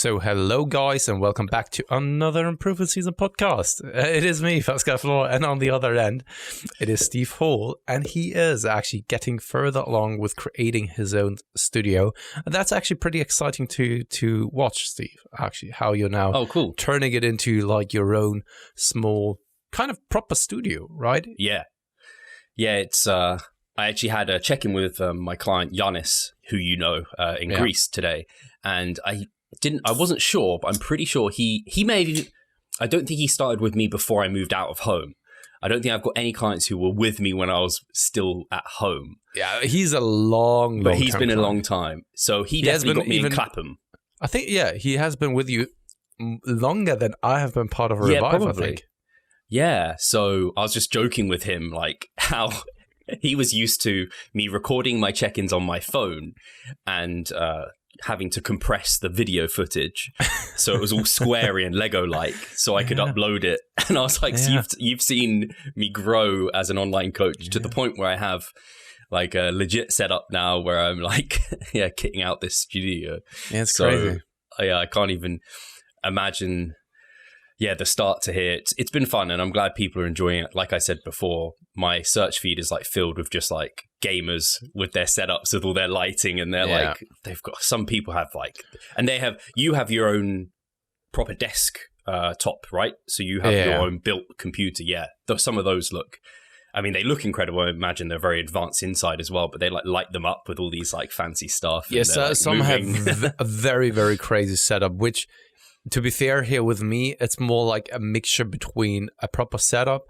So hello guys and welcome back to another Improvement Season podcast. It is me, Pascal Steve, and on the other end, it is Steve Hall, and he is actually getting further along with creating his own studio. And that's actually pretty exciting to watch, Steve, actually, how you're now turning it into like your own small kind of proper studio, right? Yeah, it's I actually had a check-in with my client Yanis, who you know, in Greece today, and I wasn't sure, but I'm pretty sure he may. I don't think he started with me before I moved out of home. I don't think I've got any clients who were with me when I was still at home. Yeah, he's a long but he's been a long time. So he definitely got me in Clapham. I think, he has been with you longer than I have been part of a Revive, probably. I think. Yeah, so I was just joking with him, like how he was used to me recording my check-ins on my phone and having to compress the video footage so it was all squarey and Lego-like so I could upload it. And I was like, so you've seen me grow as an online coach to the point where I have like a legit setup now where I'm like, kitting out this studio. Yeah, it's crazy. I can't even imagine the start to here. It's been fun and I'm glad people are enjoying it. Like I said before, my search feed is like filled with just like gamers with their setups with all their lighting, and they're like, they've got, some people have like, and you have your own proper desk top, right? So you have your own built computer. Some of those they look incredible. I imagine they're very advanced inside as well, but they like light them up with all these like fancy stuff. Yes, some have a very, very crazy setup, which, to be fair here with me, it's more like a mixture between a proper setup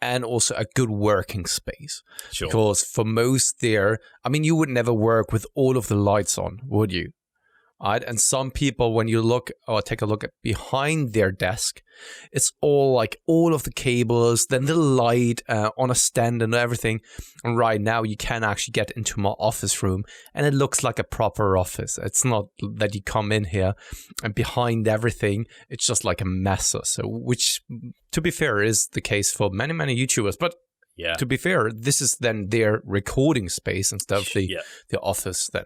and also a good working space. Sure. Because for most there, you would never work with all of the lights on, would you? Right? And some people, when you look or take a look at behind their desk, it's all like all of the cables, then the light on a stand and everything. And right now you can actually get into my office room and it looks like a proper office. It's not that you come in here and behind everything, it's just like a mess. So, which, to be fair, is the case for many, many YouTubers. But to be fair, this is then their recording space instead of the office then.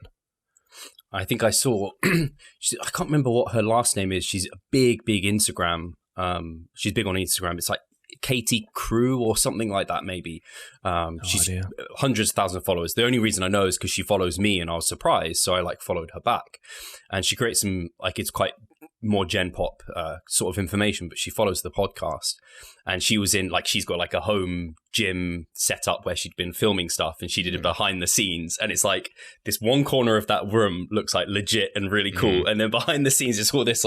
I think I saw, I can't remember what her last name is. She's a big Instagram. She's big on Instagram. It's like Katie Crew or something like that, maybe. She's hundreds of thousands of followers. The only reason I know is because she follows me and I was surprised. So I followed her back. And she creates some, it's quite more Gen Pop sort of information, but she follows the podcast. And she was in, she's got a home gym set up where she'd been filming stuff, and she did it behind the scenes. And it's like this one corner of that room looks like legit and really cool. And then behind the scenes, it's all this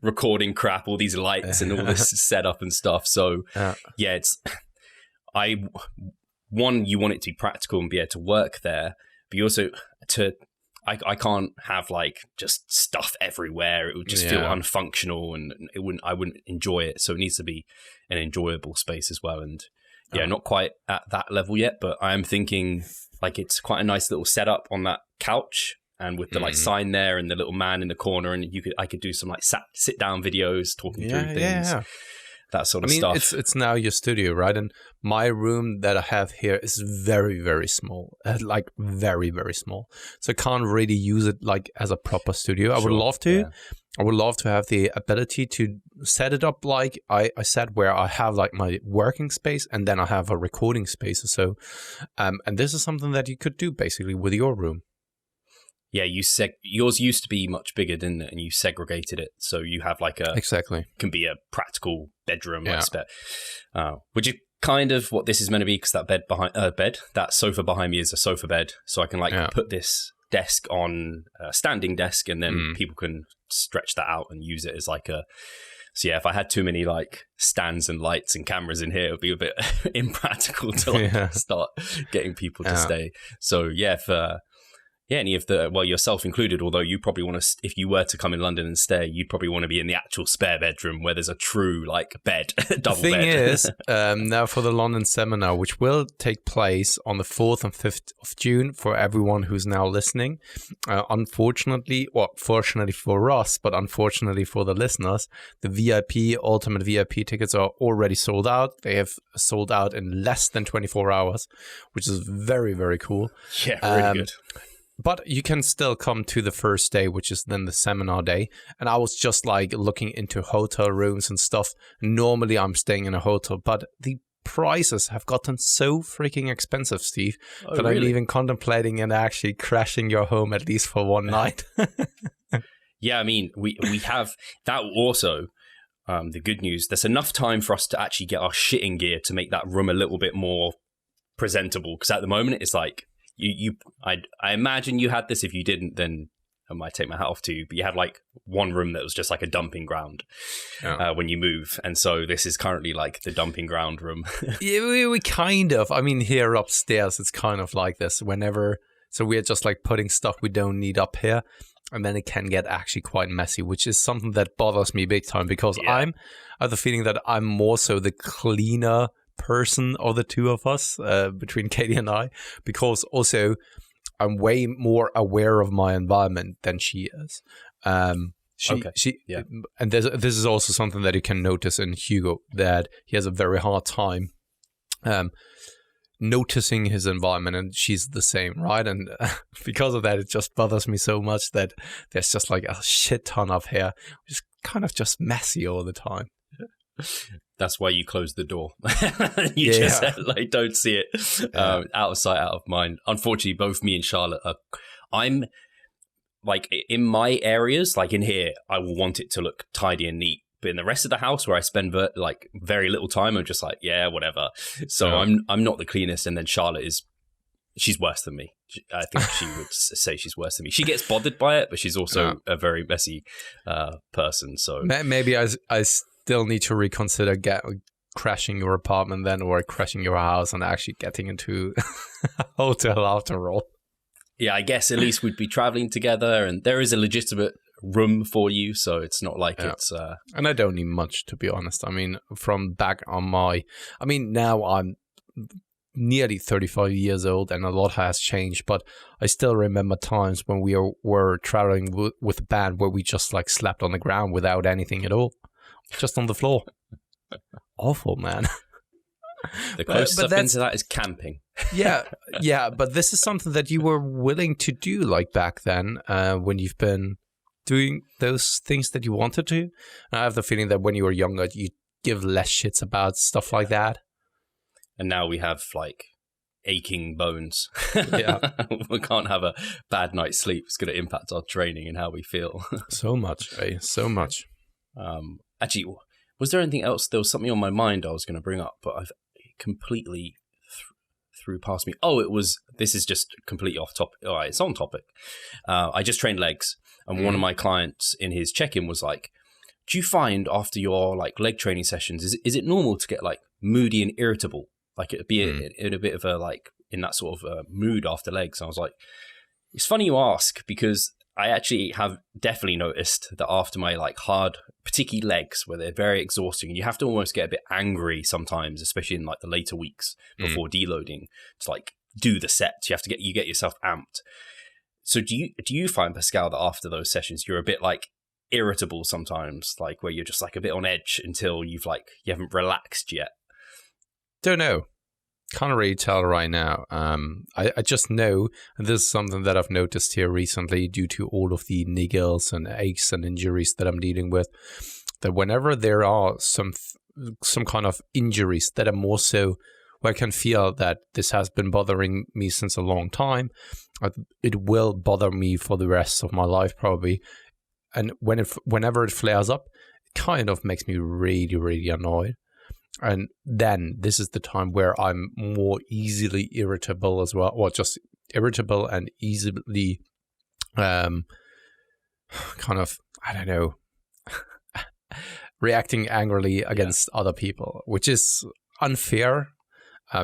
recording crap, all these lights and all this setup and stuff. So it's, you want it to be practical and be able to work there, but you also I can't have just stuff everywhere. It would just feel unfunctional, and I wouldn't enjoy it. So it needs to be an enjoyable space as well. And not quite at that level yet, but I am thinking it's quite a nice little setup on that couch, and with the sign there and the little man in the corner, and I could do some sit down videos talking through things. That sort of stuff. It's now your studio, right? And my room that I have here is very, very small, very, very small. So I can't really use it as a proper studio. I would love to. Yeah. I would love to have the ability to set it up like I said, where I have my working space and then I have a recording space or so. And this is something that you could do basically with your room. Yeah, yours used to be much bigger, didn't it? And you segregated it, so you have can be a practical bedroom, which is kind of what this is meant to be, because that that sofa behind me is a sofa bed, so I can put this desk on a standing desk, and then people can stretch that out and use it as a. So if I had too many stands and lights and cameras in here, it would be a bit impractical to start getting people to stay. So any of yourself included, although you probably want to, if you were to come in London and stay, you'd probably want to be in the actual spare bedroom where there's a true bed, double bed. The thing is, now for the London seminar, which will take place on the 4th and 5th of June for everyone who's now listening, fortunately for us, but unfortunately for the listeners, the ultimate VIP tickets are already sold out. They have sold out in less than 24 hours, which is very, very cool. Yeah, really good. But you can still come to the first day, which is then the seminar day. And I was just like looking into hotel rooms and stuff. Normally I'm staying in a hotel, but the prices have gotten so freaking expensive, Steve, that really? I'm even contemplating and actually crashing your home at least for one night. Yeah, I mean, we have that also. The good news, there's enough time for us to actually get our shit in gear to make that room a little bit more presentable. Because at the moment, it's like, I imagine you had this. If you didn't, then I might take my hat off to you. But you had like one room that was just like a dumping ground when you move. And so this is currently like the dumping ground room. Yeah, we kind of. I mean, here upstairs, it's kind of like this whenever. So we're just like putting stuff we don't need up here. And then it can get actually quite messy, which is something that bothers me big time because I have the feeling that I'm more so the cleaner person of the two of us, between Katie and I, because also I'm way more aware of my environment than she is. And this is also something that you can notice in Hugo, that he has a very hard time noticing his environment, and she's the same, right? And because of that, it just bothers me so much that there's just like a shit ton of hair, which is kind of just messy all the time. That's why you close the door. You just like don't see it. Out of sight, out of mind. Unfortunately, both me and Charlotte I'm like in my areas, like in here, I will want it to look tidy and neat. But in the rest of the house where I spend like very little time, I'm just like, yeah, whatever. So I'm not the cleanest. And then Charlotte she's worse than me. I think she would say she's worse than me. She gets bothered by it, but she's also a very messy person. So maybe I still need to reconsider crashing your apartment then, or crashing your house and actually getting into a hotel after all. Yeah, I guess at least we'd be traveling together, and there is a legitimate room for you, so it's not like it's and I don't need much, to be honest. I mean, from back on now I'm nearly 35 years old and a lot has changed, but I still remember times when we were traveling with a band where we just like slept on the ground without anything at all, just on the floor. Awful, man. The closest I've been to that is camping. yeah, but this is something that you were willing to do like back then, when you've been doing those things that you wanted to. And I have the feeling that when you were younger, you give less shits about stuff like that. And now we have like aching bones. Yeah. We can't have a bad night's sleep. It's going to impact our training and how we feel. So much, so much. Actually, was there anything else? There was something on my mind I was going to bring up, but I've completely threw past me. This is just completely off topic. All right, it's on topic. I just trained legs, and one of my clients in his check-in was like, do you find after your like leg training sessions, is it normal to get like moody and irritable? Like it'd be in a bit of a like in that sort of mood after legs. And I was like, it's funny you ask, because I actually have definitely noticed that after my like hard, particularly legs, where they're very exhausting, and you have to almost get a bit angry sometimes, especially in like the later weeks before deloading, to like do the sets. You have to get yourself amped. So do you find, Pascal, that after those sessions you're a bit like irritable sometimes, like where you're just like a bit on edge until you haven't relaxed yet? Don't know. Can't really tell right now. I just know, and this is something that I've noticed here recently due to all of the niggles and aches and injuries that I'm dealing with, that whenever there are some kind of injuries that are more so where I can feel that this has been bothering me since a long time, it will bother me for the rest of my life probably. And whenever it flares up, it kind of makes me really, really annoyed. And then this is the time where I'm more easily irritable as well, or just irritable and easily kind of, I don't know, reacting angrily against other people, which is unfair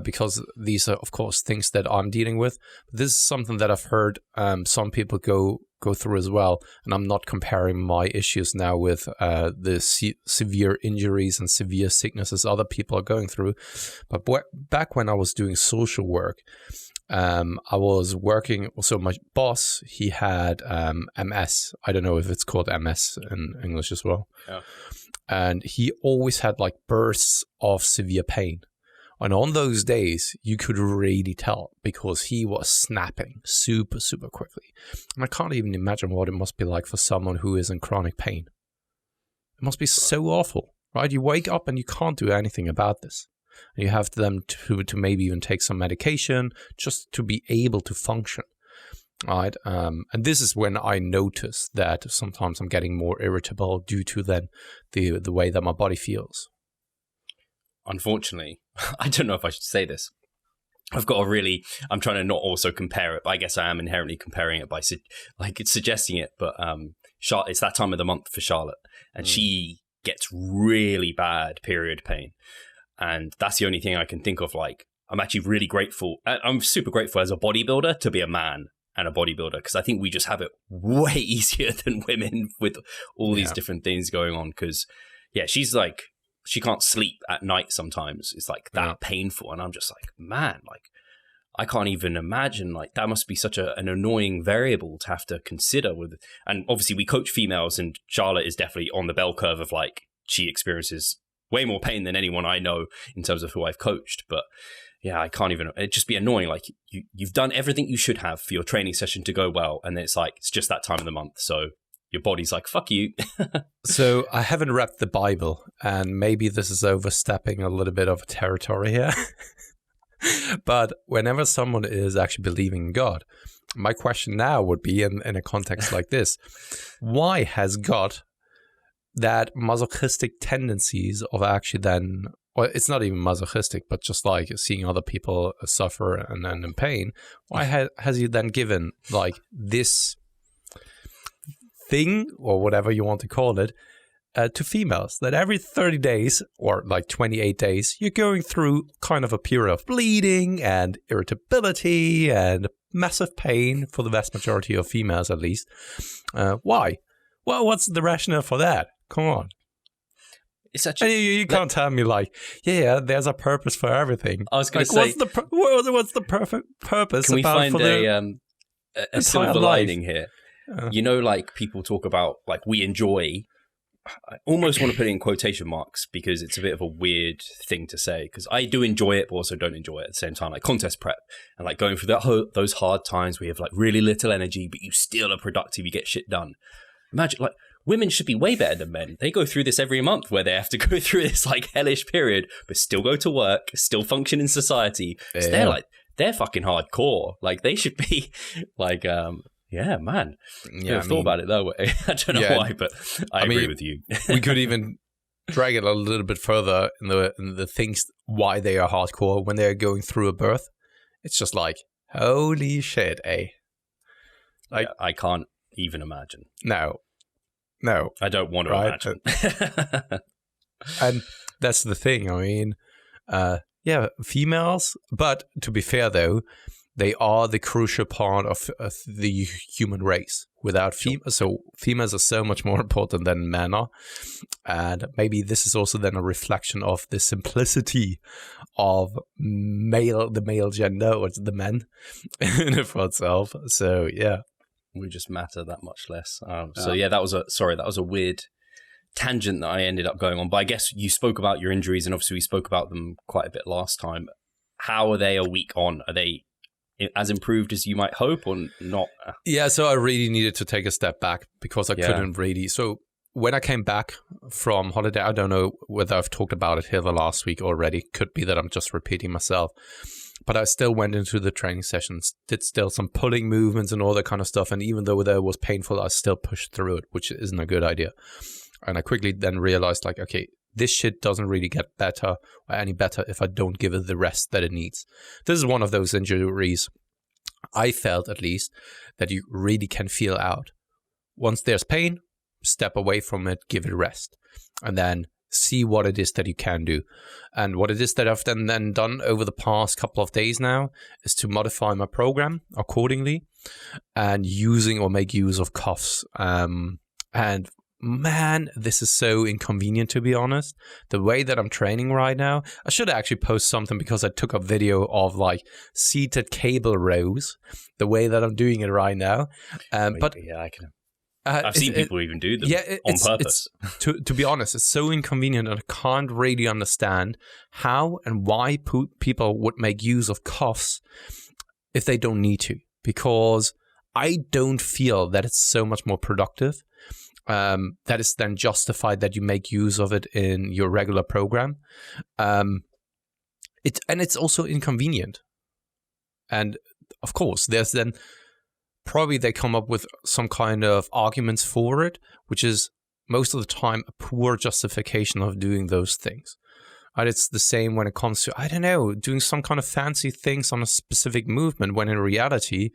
because these are, of course, things that I'm dealing with. But this is something that I've heard some people go through as well. And I'm not comparing my issues now with the severe injuries and severe sicknesses other people are going through. But back when I was doing social work, I was working, so my boss, he had MS. I don't know if it's called MS in English as well. Yeah. And he always had like bursts of severe pain. And on those days, you could really tell because he was snapping super, super quickly. And I can't even imagine what it must be like for someone who is in chronic pain. It must be so awful, right? You wake up and you can't do anything about this. And you have them to maybe even take some medication just to be able to function, right? And this is when I notice that sometimes I'm getting more irritable due to then the way that my body feels. Unfortunately, I don't know if I should say this. I'm trying to not also compare it, but I guess I am inherently comparing it by suggesting it. But Charlotte, it's that time of the month for Charlotte, and she gets really bad period pain. And that's the only thing I can think of. Like, I'm actually really grateful. I'm super grateful as a bodybuilder to be a man and a bodybuilder, because I think we just have it way easier than women with all these different things going on. Because, she's like, she can't sleep at night sometimes. It's like that painful. And I'm just like, man, like, I can't even imagine, like, that must be such an annoying variable to have to consider with. And obviously we coach females, and Charlotte is definitely on the bell curve of, like, she experiences way more pain than anyone I know in terms of who I've coached. But yeah, I can't even, it'd just be annoying. Like, you've done everything you should have for your training session to go well. And then it's like, it's just that time of the month. So your body's like, fuck you. So I haven't read the Bible, and maybe this is overstepping a little bit of a territory here. But whenever someone is actually believing in God, my question now would be in a context like this: why has God that masochistic tendencies of actually then, or it's not even masochistic, but just like seeing other people suffer and in pain, why has he then given like this thing, or whatever you want to call it, to females, that every 30 days or like 28 days, you're going through kind of a period of bleeding and irritability and massive pain for the vast majority of females, at least. Why? Well, what's the rationale for that? Come on. It's actually, you can't tell me like, there's a purpose for everything. I was going to say, what's the perfect purpose? Can we find a silver lining here? You know, like, people talk about, like, we enjoy. I almost want to put it in quotation marks because it's a bit of a weird thing to say, because I do enjoy it, but also don't enjoy it at the same time. Like contest prep and like going through those hard times where you have like really little energy, but you still are productive, you get shit done. Imagine, like, women should be way better than men. They go through this every month where they have to go through this like hellish period, but still go to work, still function in society. So they're fucking hardcore. Like, they should be like, yeah, man. Yeah, I've thought about it that way. I don't know why, but I agree with you. We could even drag it a little bit further in the things why they are hardcore when they're going through a birth. It's just like, holy shit, eh? Like, I can't even imagine. No. I don't want to imagine. And that's the thing. I mean, females, but to be fair though, they are the crucial part of the human race. Without females, so females are so much more important than men are. And maybe this is also then a reflection of the simplicity of the male gender, or the men in it for itself. So, yeah. We just matter that much less. So, that was a weird tangent that I ended up going on. But I guess you spoke about your injuries, and obviously we spoke about them quite a bit last time. How are they a week on? Are they as improved as you might hope, or not? Yeah, so I really needed to take a step back because I couldn't really. So when I came back from holiday, I don't know whether I've talked about it here the last week already. Could be that I'm just repeating myself. But I still went into the training sessions, did still some pulling movements and all that kind of stuff. And even though that was painful, I still pushed through it, which isn't a good idea. And I quickly then realized, like, okay, this shit doesn't really get better or any better if I don't give it the rest that it needs. This is one of those injuries, I felt at least, that you really can feel out. Once there's pain, step away from it, give it rest, and then see what it is that you can do. And what it is that I've then done over the past couple of days now is to modify my program accordingly and make use of cuffs. And man, this is so inconvenient, to be honest. The way that I'm training right now, I should actually post something because I took a video of like seated cable rows, the way that I'm doing it right now. I can. I've seen people even do them on purpose. To be honest, it's so inconvenient, and I can't really understand how and why people would make use of cuffs if they don't need to, because I don't feel that it's so much more productive. That is then justified that you make use of it in your regular program. It's also inconvenient. And of course, there's then probably they come up with some kind of arguments for it, which is most of the time a poor justification of doing those things. And it's the same when it comes to, I don't know, doing some kind of fancy things on a specific movement, when in reality,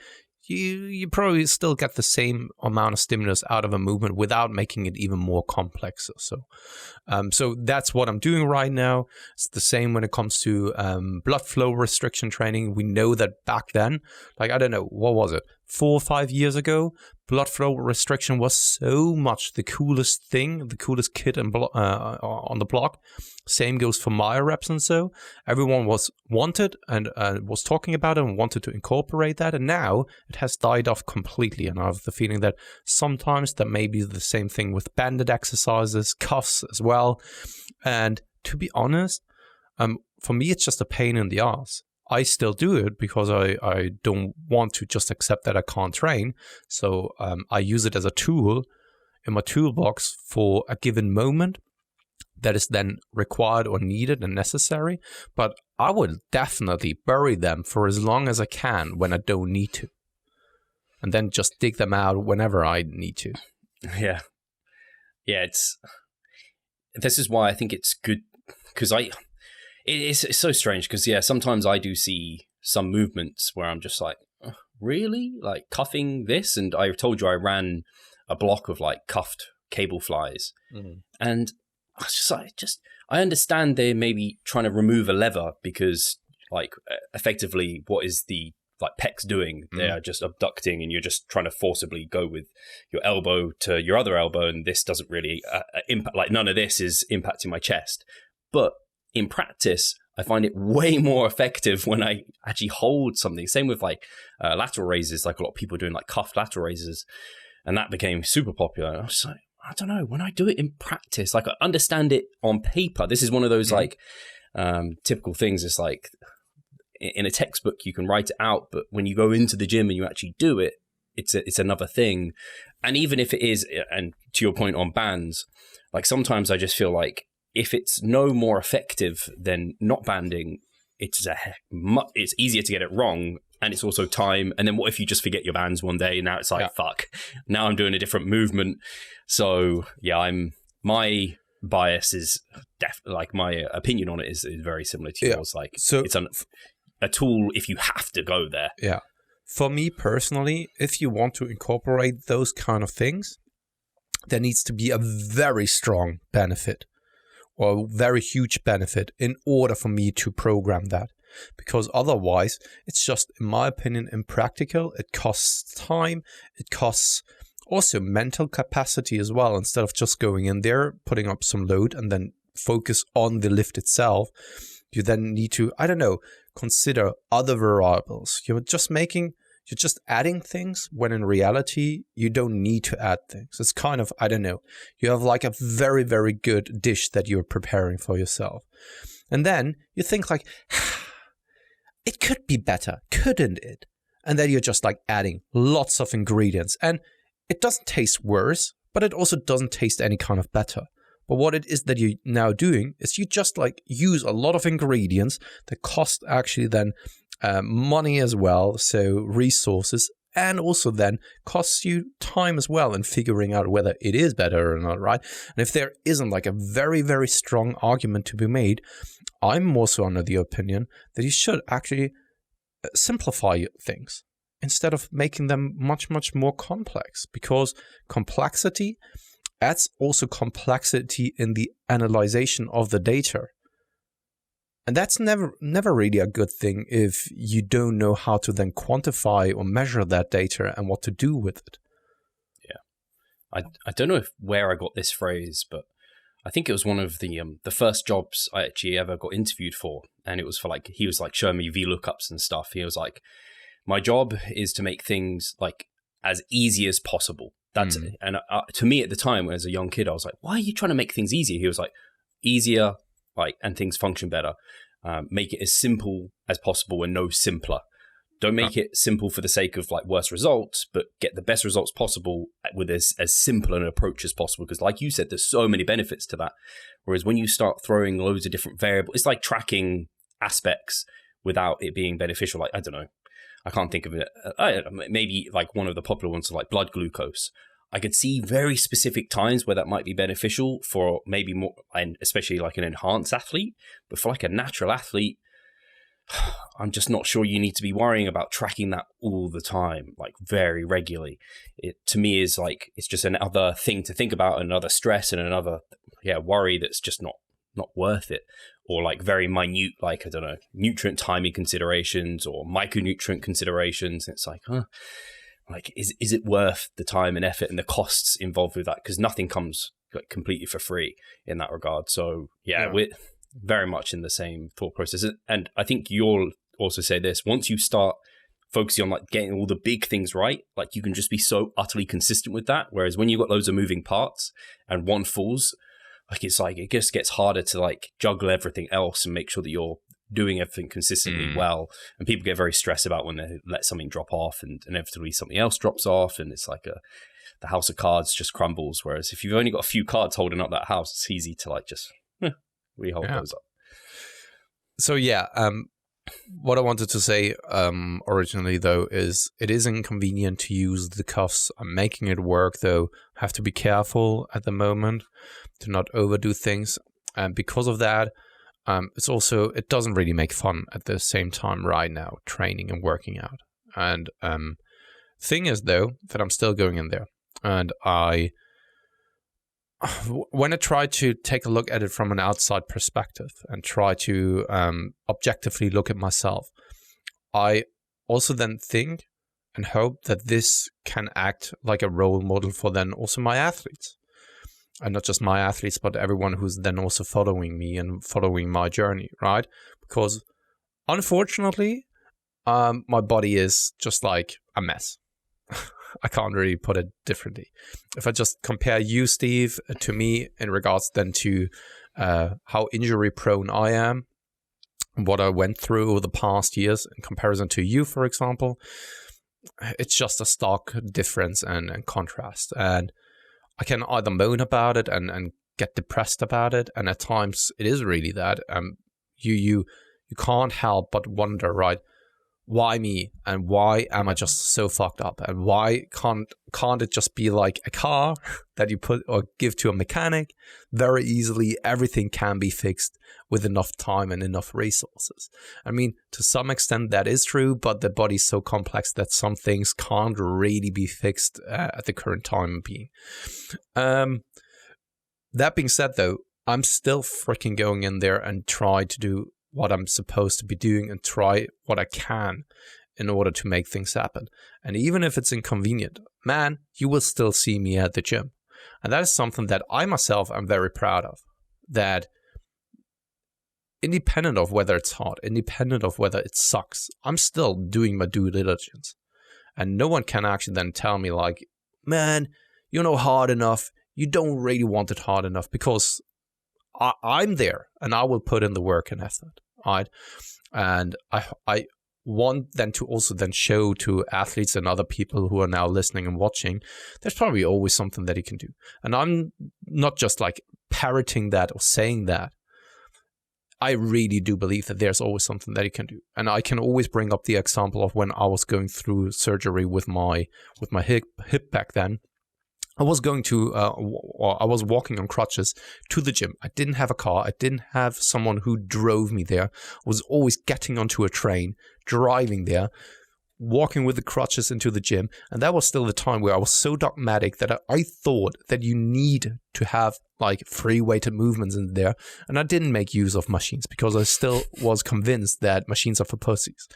you probably still get the same amount of stimulus out of a movement without making it even more complex. So that's what I'm doing right now. It's the same when it comes to blood flow restriction training. We know that back then, like, I don't know, what was it, 4 or 5 years ago, blood flow restriction was so much the coolest thing, the coolest kid on the block. Same goes for myo reps and so. Everyone was wanted and was talking about it and wanted to incorporate that. And now it has died off completely. And I have the feeling that sometimes that may be the same thing with banded exercises, cuffs as well. And to be honest, for me, it's just a pain in the ass. I still do it because I don't want to just accept that I can't train. So I use it as a tool in my toolbox for a given moment that is then required or needed and necessary. But I would definitely bury them for as long as I can when I don't need to. And then just dig them out whenever I need to. Yeah. Yeah, this is why I think it's good, because it's so strange, because sometimes I do see some movements where I'm just like, really? Like cuffing this? And I told you I ran a block of like cuffed cable flies. And I was just I understand they're maybe trying to remove a lever, because like effectively what is the like pecs doing? They are just abducting, and you're just trying to forcibly go with your elbow to your other elbow, and this doesn't really impact, like none of this is impacting my chest. But in practice, I find it way more effective when I actually hold something. Same with like lateral raises, like a lot of people doing like cuffed lateral raises, and that became super popular. And I was like, I don't know, when I do it in practice, like I understand it on paper. This is one of those like typical things. It's like in a textbook, you can write it out, but when you go into the gym and you actually do it, it's another thing. And even if it is, and to your point on bands, like sometimes I just feel like if it's no more effective than not banding, it's easier to get it wrong. And it's also time. And then what if you just forget your bands one day? And now it's like, fuck, now I'm doing a different movement. So yeah, my bias is like my opinion on it is very similar to yours. Like, so it's a tool if you have to go there. Yeah. For me personally, if you want to incorporate those kind of things, there needs to be a very strong benefit or very huge benefit in order for me to program that. Because otherwise, it's just, in my opinion, impractical. It costs time. It costs also mental capacity as well. Instead of just going in there, putting up some load, and then focus on the lift itself, you then need to, I don't know, consider other variables. You're just adding things when in reality, you don't need to add things. It's kind of, I don't know, you have like a very, very good dish that you're preparing for yourself. And then you think like, it could be better, couldn't it? And then you're just like adding lots of ingredients. And it doesn't taste worse, but it also doesn't taste any kind of better. But what it is that you're now doing is you just like use a lot of ingredients that cost actually then money as well, so resources, and also then costs you time as well in figuring out whether it is better or not, right? And if there isn't like a very, very strong argument to be made, I'm more so under the opinion that you should actually simplify things instead of making them much, much more complex, because complexity adds also complexity in the analyzation of the data. And that's never really a good thing if you don't know how to then quantify or measure that data and what to do with it. Yeah. I don't know where I got this phrase, but I think it was one of the first jobs I actually ever got interviewed for. And it was for like, he was like showing me VLOOKUPs and stuff. He was like, my job is to make things like as easy as possible. That's and to me at the time, as a young kid, I was like, "Why are you trying to make things easier?" He was like, "Easier, like, and things function better. Make it as simple as possible and no simpler. Don't make it simple for the sake of like worse results, but get the best results possible with as simple an approach as possible. Because, like you said, there's so many benefits to that. Whereas when you start throwing loads of different variables, it's like tracking aspects without it being beneficial. Like, I don't know. I can't think of it. Maybe like one of the popular ones, like blood glucose. I could see very specific times where that might be beneficial for maybe more, and especially like an enhanced athlete. But for like a natural athlete, I'm just not sure you need to be worrying about tracking that all the time, like very regularly. It to me is like, it's just another thing to think about, another stress and another worry that's just not worth it. Or like very minute, like, I don't know, nutrient timing considerations or micronutrient considerations. It's like, like, is it worth the time and effort and the costs involved with that? Because nothing comes like completely for free in that regard. So we're very much in the same thought process. And I think you'll also say this, once you start focusing on like getting all the big things right, like you can just be so utterly consistent with that. Whereas when you've got loads of moving parts and one falls, like it's like it just gets harder to like juggle everything else and make sure that you're doing everything consistently well. And people get very stressed about when they let something drop off and inevitably something else drops off, and it's like the house of cards just crumbles. Whereas if you've only got a few cards holding up that house, it's easy to like just rehold those up. So what I wanted to say originally though is it is inconvenient to use the cuffs. I'm making it work though. Have to be careful at the moment to not overdo things, and because of that, it doesn't really make fun at the same time right now, training and working out. And thing is though that I'm still going in there, and when I try to take a look at it from an outside perspective and try to objectively look at myself, I also then think and hope that this can act like a role model for then also my athletes. And not just my athletes, but everyone who's then also following me and following my journey, right? Because unfortunately, my body is just like a mess. I can't really put it differently. If I just compare you, Steve, to me in regards then to how injury prone I am, what I went through over the past years in comparison to you, for example, it's just a stark difference and contrast. And I can either moan about it and get depressed about it, and at times it is really that. You can't help but wonder, right? Why me? And why am I just so fucked up? And why can't it just be like a car that you put or give to a mechanic? Very easily, everything can be fixed with enough time and enough resources. I mean, to some extent that is true, but the body's so complex that some things can't really be fixed at the current time being. That being said, though, I'm still freaking going in there and try to do what I'm supposed to be doing and try what I can in order to make things happen. And even if it's inconvenient, man, you will still see me at the gym. And that is something that I myself am very proud of. That independent of whether it's hard, independent of whether it sucks, I'm still doing my due diligence. And no one can actually then tell me like, man, you're not hard enough. You don't really want it hard enough, because I'm there and I will put in the work and effort, right? And I want then to also then show to athletes and other people who are now listening and watching, there's probably always something that you can do. And I'm not just like parroting that or saying that. I really do believe that there's always something that you can do. And I can always bring up the example of when I was going through surgery with my hip back then. I was walking on crutches to the gym. I didn't have a car. I didn't have someone who drove me there. I was always getting onto a train, driving there, walking with the crutches into the gym. And that was still the time where I was so dogmatic that I thought that you need to have like free weighted movements in there. And I didn't make use of machines because I still was convinced that machines are for pussies.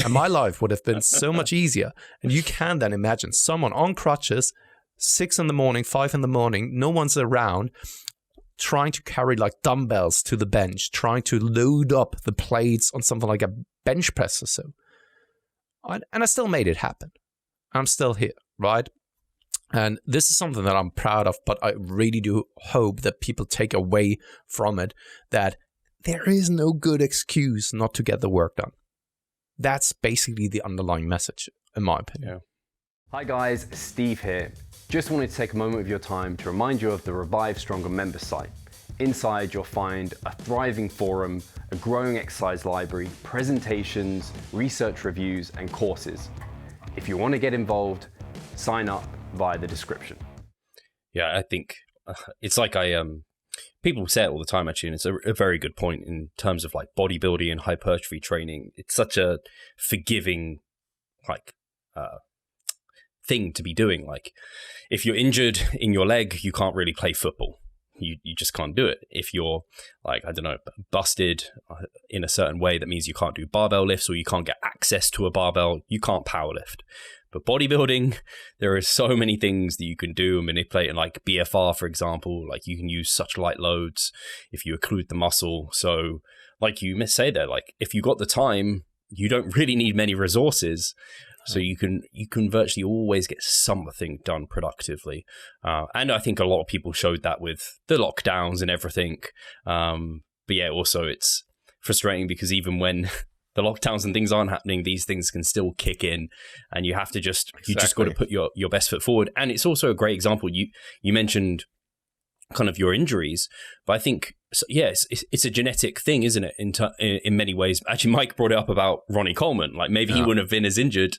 And my life would have been so much easier. And you can then imagine someone on crutches, 6 a.m, 5 a.m, no one's around, trying to carry like dumbbells to the bench, trying to load up the plates on something like a bench press or so. And I still made it happen. I'm still here, right? And this is something that I'm proud of, but I really do hope that people take away from it that there is no good excuse not to get the work done. That's basically the underlying message, in my opinion. Yeah. Hi guys, Steve here. Just wanted to take a moment of your time to remind you of the Revive Stronger member site. Inside you'll find a thriving forum, a growing exercise library, presentations, research reviews, and courses. If you want to get involved, sign up via the description. Yeah, I think it's like people say it all the time actually, and it's a very good point in terms of like bodybuilding and hypertrophy training. It's such a forgiving thing to be doing. Like if you're injured in your leg, you can't really play football. You just can't do it. If you're like, I don't know, busted in a certain way, that means you can't do barbell lifts or you can't get access to a barbell, you can't power lift. But bodybuilding, there are so many things that you can do and manipulate. And like BFR, for example, like you can use such light loads if you occlude the muscle. So like you say there, like if you got the time, you don't really need many resources. So you can virtually always get something done productively. And I think a lot of people showed that with the lockdowns and everything. But yeah, also it's frustrating because even when the lockdowns and things aren't happening, these things can still kick in, and you have to you just got to put your best foot forward. And it's also a great example. You mentioned kind of your injuries, but I think, yes, it's a genetic thing, isn't it? In many ways. Actually, Mike brought it up about Ronnie Coleman. Like maybe he wouldn't have been as injured.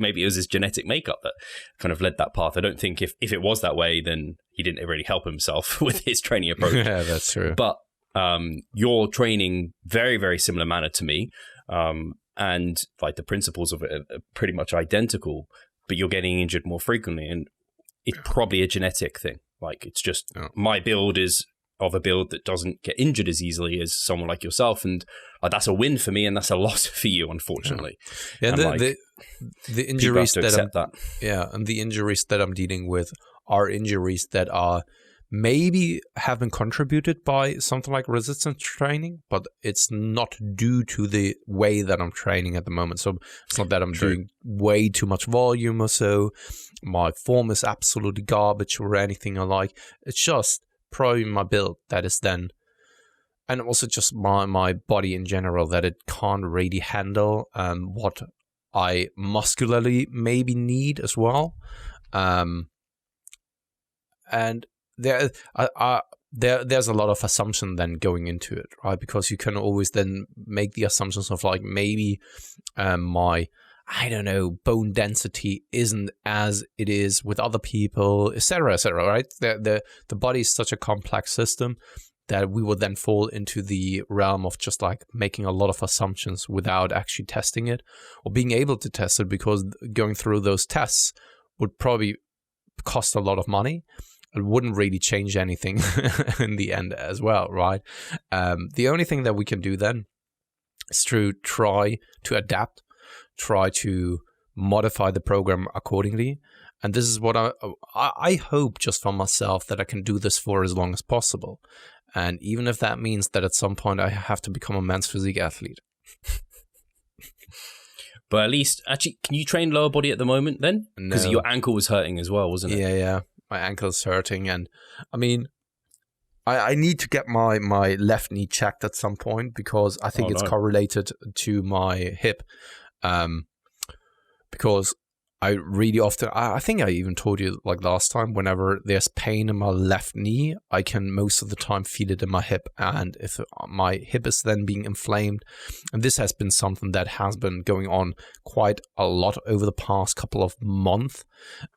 Maybe it was his genetic makeup that kind of led that path. I don't think if it was that way, then he didn't really help himself with his training approach. Yeah, that's true. But you're training very, very similar manner to me. And like the principles of it are pretty much identical, but you're getting injured more frequently. And it's probably a genetic thing. Like it's just my build is of a build that doesn't get injured as easily as someone like yourself. And that's a win for me, and that's a loss for you, unfortunately. Yeah, and the injuries that and the injuries that I'm dealing with are injuries that are maybe have been contributed by something like resistance training, but it's not due to the way that I'm training at the moment. So it's not that I'm doing way too much volume or so. My form is absolutely garbage or anything alike. It's just probably my build that is then, and also just my body in general, that it can't really handle what I muscularly maybe need as well. And there's a lot of assumption then going into it, right? Because you can always then make the assumptions of like maybe my, I don't know, bone density isn't as it is with other people, etc., right? The body is such a complex system that we would then fall into the realm of just like making a lot of assumptions without actually testing it or being able to test it, because going through those tests would probably cost a lot of money. It wouldn't really change anything in the end as well, right? The only thing that we can do then is to try to adapt, try to modify the program accordingly. And this is what I hope just for myself, that I can do this for as long as possible. And even if that means that at some point I have to become a men's physique athlete. But at least, actually, can you train lower body at the moment then? Because your ankle was hurting as well, wasn't it? Yeah. My ankle is hurting. And I mean, I need to get my left knee checked at some point, because I think it's correlated to my hip. Because I really often, I think I even told you like last time, whenever there's pain in my left knee, I can most of the time feel it in my hip. And if my hip is then being inflamed, and this has been something that has been going on quite a lot over the past couple of months.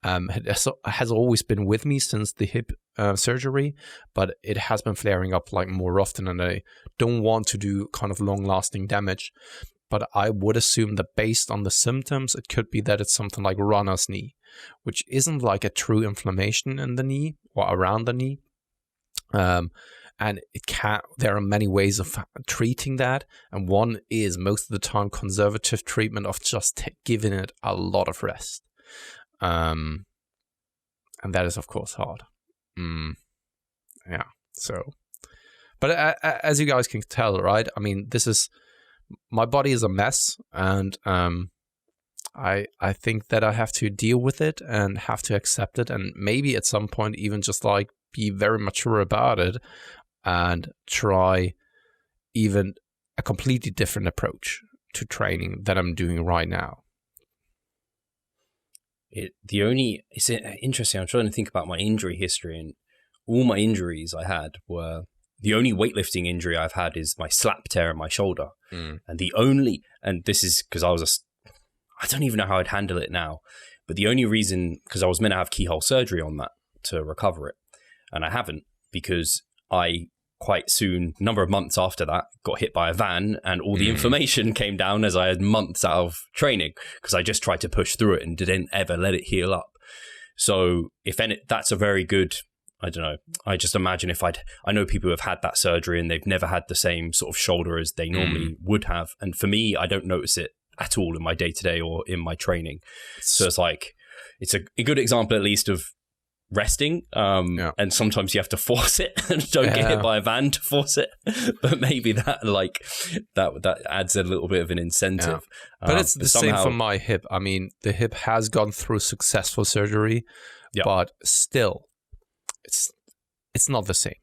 It has always been with me since the hip surgery, but it has been flaring up like more often, and I don't want to do kind of long-lasting damage. But I would assume that based on the symptoms, it could be that it's something like runner's knee, which isn't like a true inflammation in the knee or around the knee. And there are many ways of treating that. And one is most of the time conservative treatment of just giving it a lot of rest. And that is, of course, hard. Yeah. So, but as you guys can tell, right? I mean, my body is a mess, and I think that I have to deal with it and have to accept it, and maybe at some point even just like be very mature about it and try even a completely different approach to training that I'm doing right now. It's interesting. I'm trying to think about my injury history, and all my injuries I had were, the only weightlifting injury I've had is my slap tear in my shoulder. And this is because I don't even know how I'd handle it now, but the only reason, because I was meant to have keyhole surgery on that to recover it, and I haven't, because I quite soon, a number of months after that, got hit by a van, and all the inflammation came down as I had months out of training, because I just tried to push through it and didn't ever let it heal up. So that's a very good, I don't know, I just imagine I know people who have had that surgery and they've never had the same sort of shoulder as they normally would have. And for me, I don't notice it at all in my day-to-day or in my training. So it's like, it's a good example at least of resting, and sometimes you have to force it and don't get hit by a van to force it, but maybe that adds a little bit of an incentive. But it's the same for my hip. I mean, the hip has gone through successful surgery, but still it's not the same.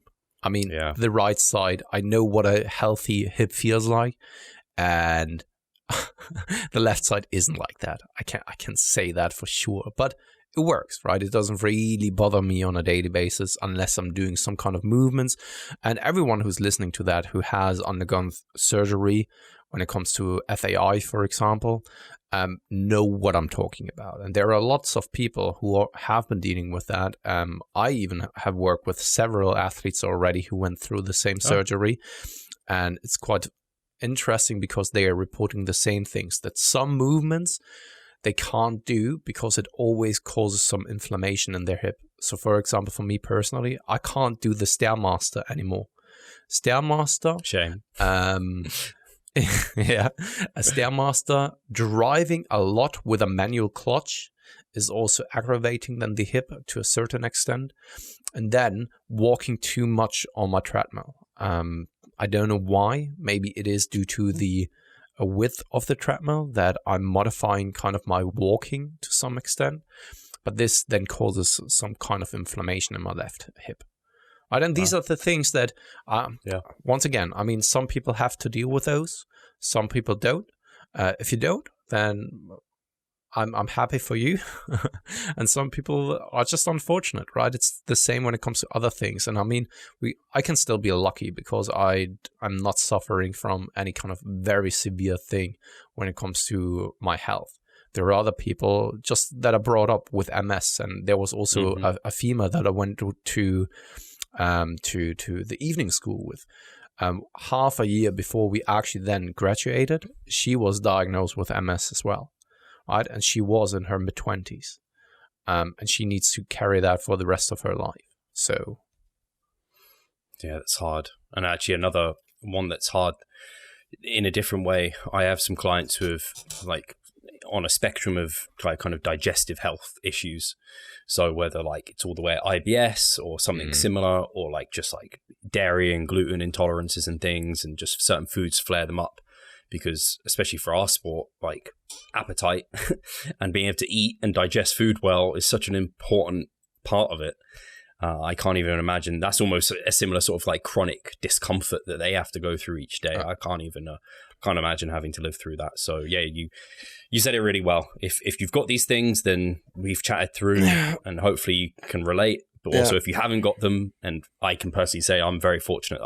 I mean, the right side, I know what a healthy hip feels like, and the left side isn't like that. I can say that for sure, but it works, right? It doesn't really bother me on a daily basis unless I'm doing some kind of movements. And everyone who's listening to that, who has undergone surgery when it comes to FAI, for example, know what I'm talking about. And there are lots of people who have been dealing with that. I even have worked with several athletes already who went through the same surgery. And it's quite interesting because they are reporting the same things, that some movements they can't do because it always causes some inflammation in their hip. So for example, for me personally, I can't do the Stairmaster anymore. Stairmaster. Shame. Yeah. A Stairmaster, driving a lot with a manual clutch is also aggravating than the hip to a certain extent. And then walking too much on my treadmill. I don't know why. Maybe it is due to the width of the treadmill that I'm modifying kind of my walking to some extent, but this then causes some kind of inflammation in my left hip. Right, and these are the things that, once again, I mean, some people have to deal with those, some people don't. If you don't, then I'm happy for you. And some people are just unfortunate, right? It's the same when it comes to other things. And I mean, I can still be lucky because I'm not suffering from any kind of very severe thing when it comes to my health. There are other people just that are brought up with MS, and there was also a female that I went to the evening school with. Half a year before we actually then graduated, she was diagnosed with MS as well. Right, and she was in her mid-20s, and she needs to carry that for the rest of her life. So, yeah, that's hard. And actually, another one that's hard in a different way. I have some clients who have like on a spectrum of kind of digestive health issues. So whether like it's all the way at IBS or something similar, or like just like dairy and gluten intolerances and things, and just certain foods flare them up. Because especially for our sport, like appetite and being able to eat and digest food well is such an important part of it. I can't even imagine. That's almost a similar sort of like chronic discomfort that they have to go through each day. I can't imagine having to live through that. So yeah, you said it really well. If you've got these things, then we've chatted through, and hopefully you can relate. But also, if you haven't got them, and I can personally say I'm very fortunate.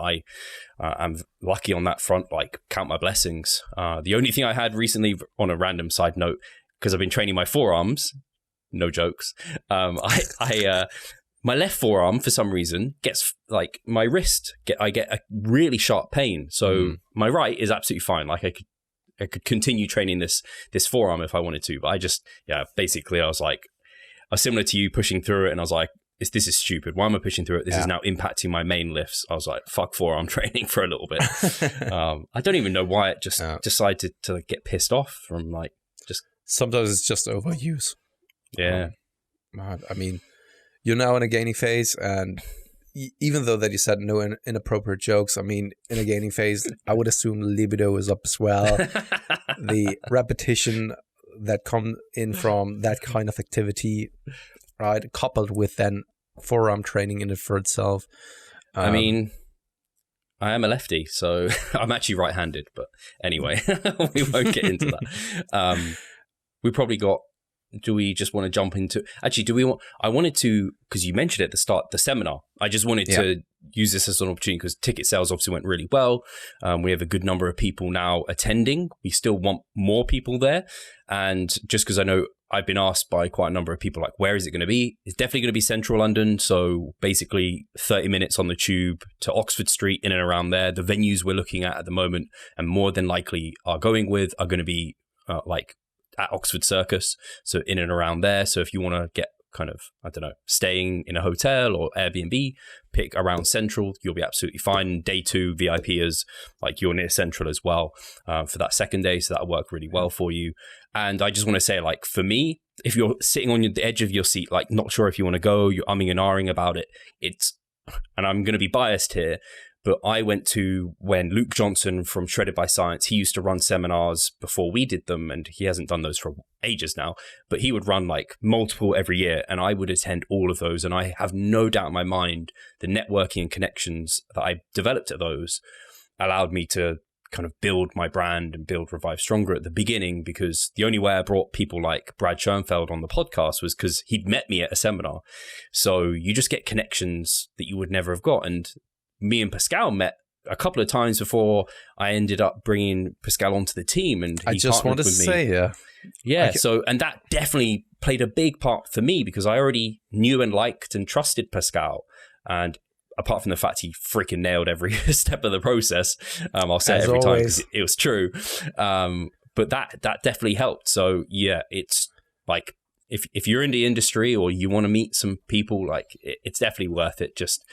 I'm lucky on that front. Like, count my blessings. The only thing I had recently, on a random side note, because I've been training my forearms, no jokes. My left forearm for some reason gets like my wrist. I get a really sharp pain. So my right is absolutely fine. Like I could continue training this forearm if I wanted to. But I just basically I was similar to you, pushing through it, and I was like, this is stupid. Why am I pushing through it? This is now impacting my main lifts. I was like, fuck forearm training for a little bit. I don't even know why it just decided to get pissed off from like just. Sometimes it's just overuse. Yeah. I mean, you're now in a gaining phase, and even though that you said no inappropriate jokes, I mean, in a gaining phase, I would assume libido is up as well. The repetition that come in from that kind of activity, right? Coupled with then forearm training in it for itself. I mean, I am a lefty, so I'm actually right-handed. But anyway, we won't get into that. We probably got. Do we just want to jump into? Actually, do we want? I wanted to, because you mentioned at the start the seminar. I just wanted to use this as an opportunity because ticket sales obviously went really well. We have a good number of people now attending. We still want more people there, and just because I know I've been asked by quite a number of people, like, where is it going to be? It's definitely going to be central London. So basically 30 minutes on the tube to Oxford Street, in and around there. The venues we're looking at the moment, and more than likely are going to be like at Oxford Circus. So in and around there. So if you want to get kind of, I don't know, staying in a hotel or Airbnb, pick around Central, you'll be absolutely fine. Day 2 VIPers, like you're near Central as well for that second day. So that'll work really well for you. And I just want to say, like, for me, if you're sitting on the edge of your seat, like not sure if you want to go, you're umming and ahhing about it, and I'm going to be biased here, but I went to when Luke Johnson from Shredded by Science, he used to run seminars before we did them, and he hasn't done those for ages now, but he would run like multiple every year, and I would attend all of those. And I have no doubt in my mind, the networking and connections that I developed at those allowed me to kind of build my brand and build Revive Stronger at the beginning, because the only way I brought people like Brad Schoenfeld on the podcast was because he'd met me at a seminar. So you just get connections that you would never have got. And me and Pascal met a couple of times before I ended up bringing Pascal onto the team, and he I just want to say, so, and that definitely played a big part for me because I already knew and liked and trusted Pascal. And apart from the fact he freaking nailed every step of the process, I'll say it every time because it was true. But that definitely helped. So yeah, it's like, if you're in the industry or you want to meet some people, like it's definitely worth it, just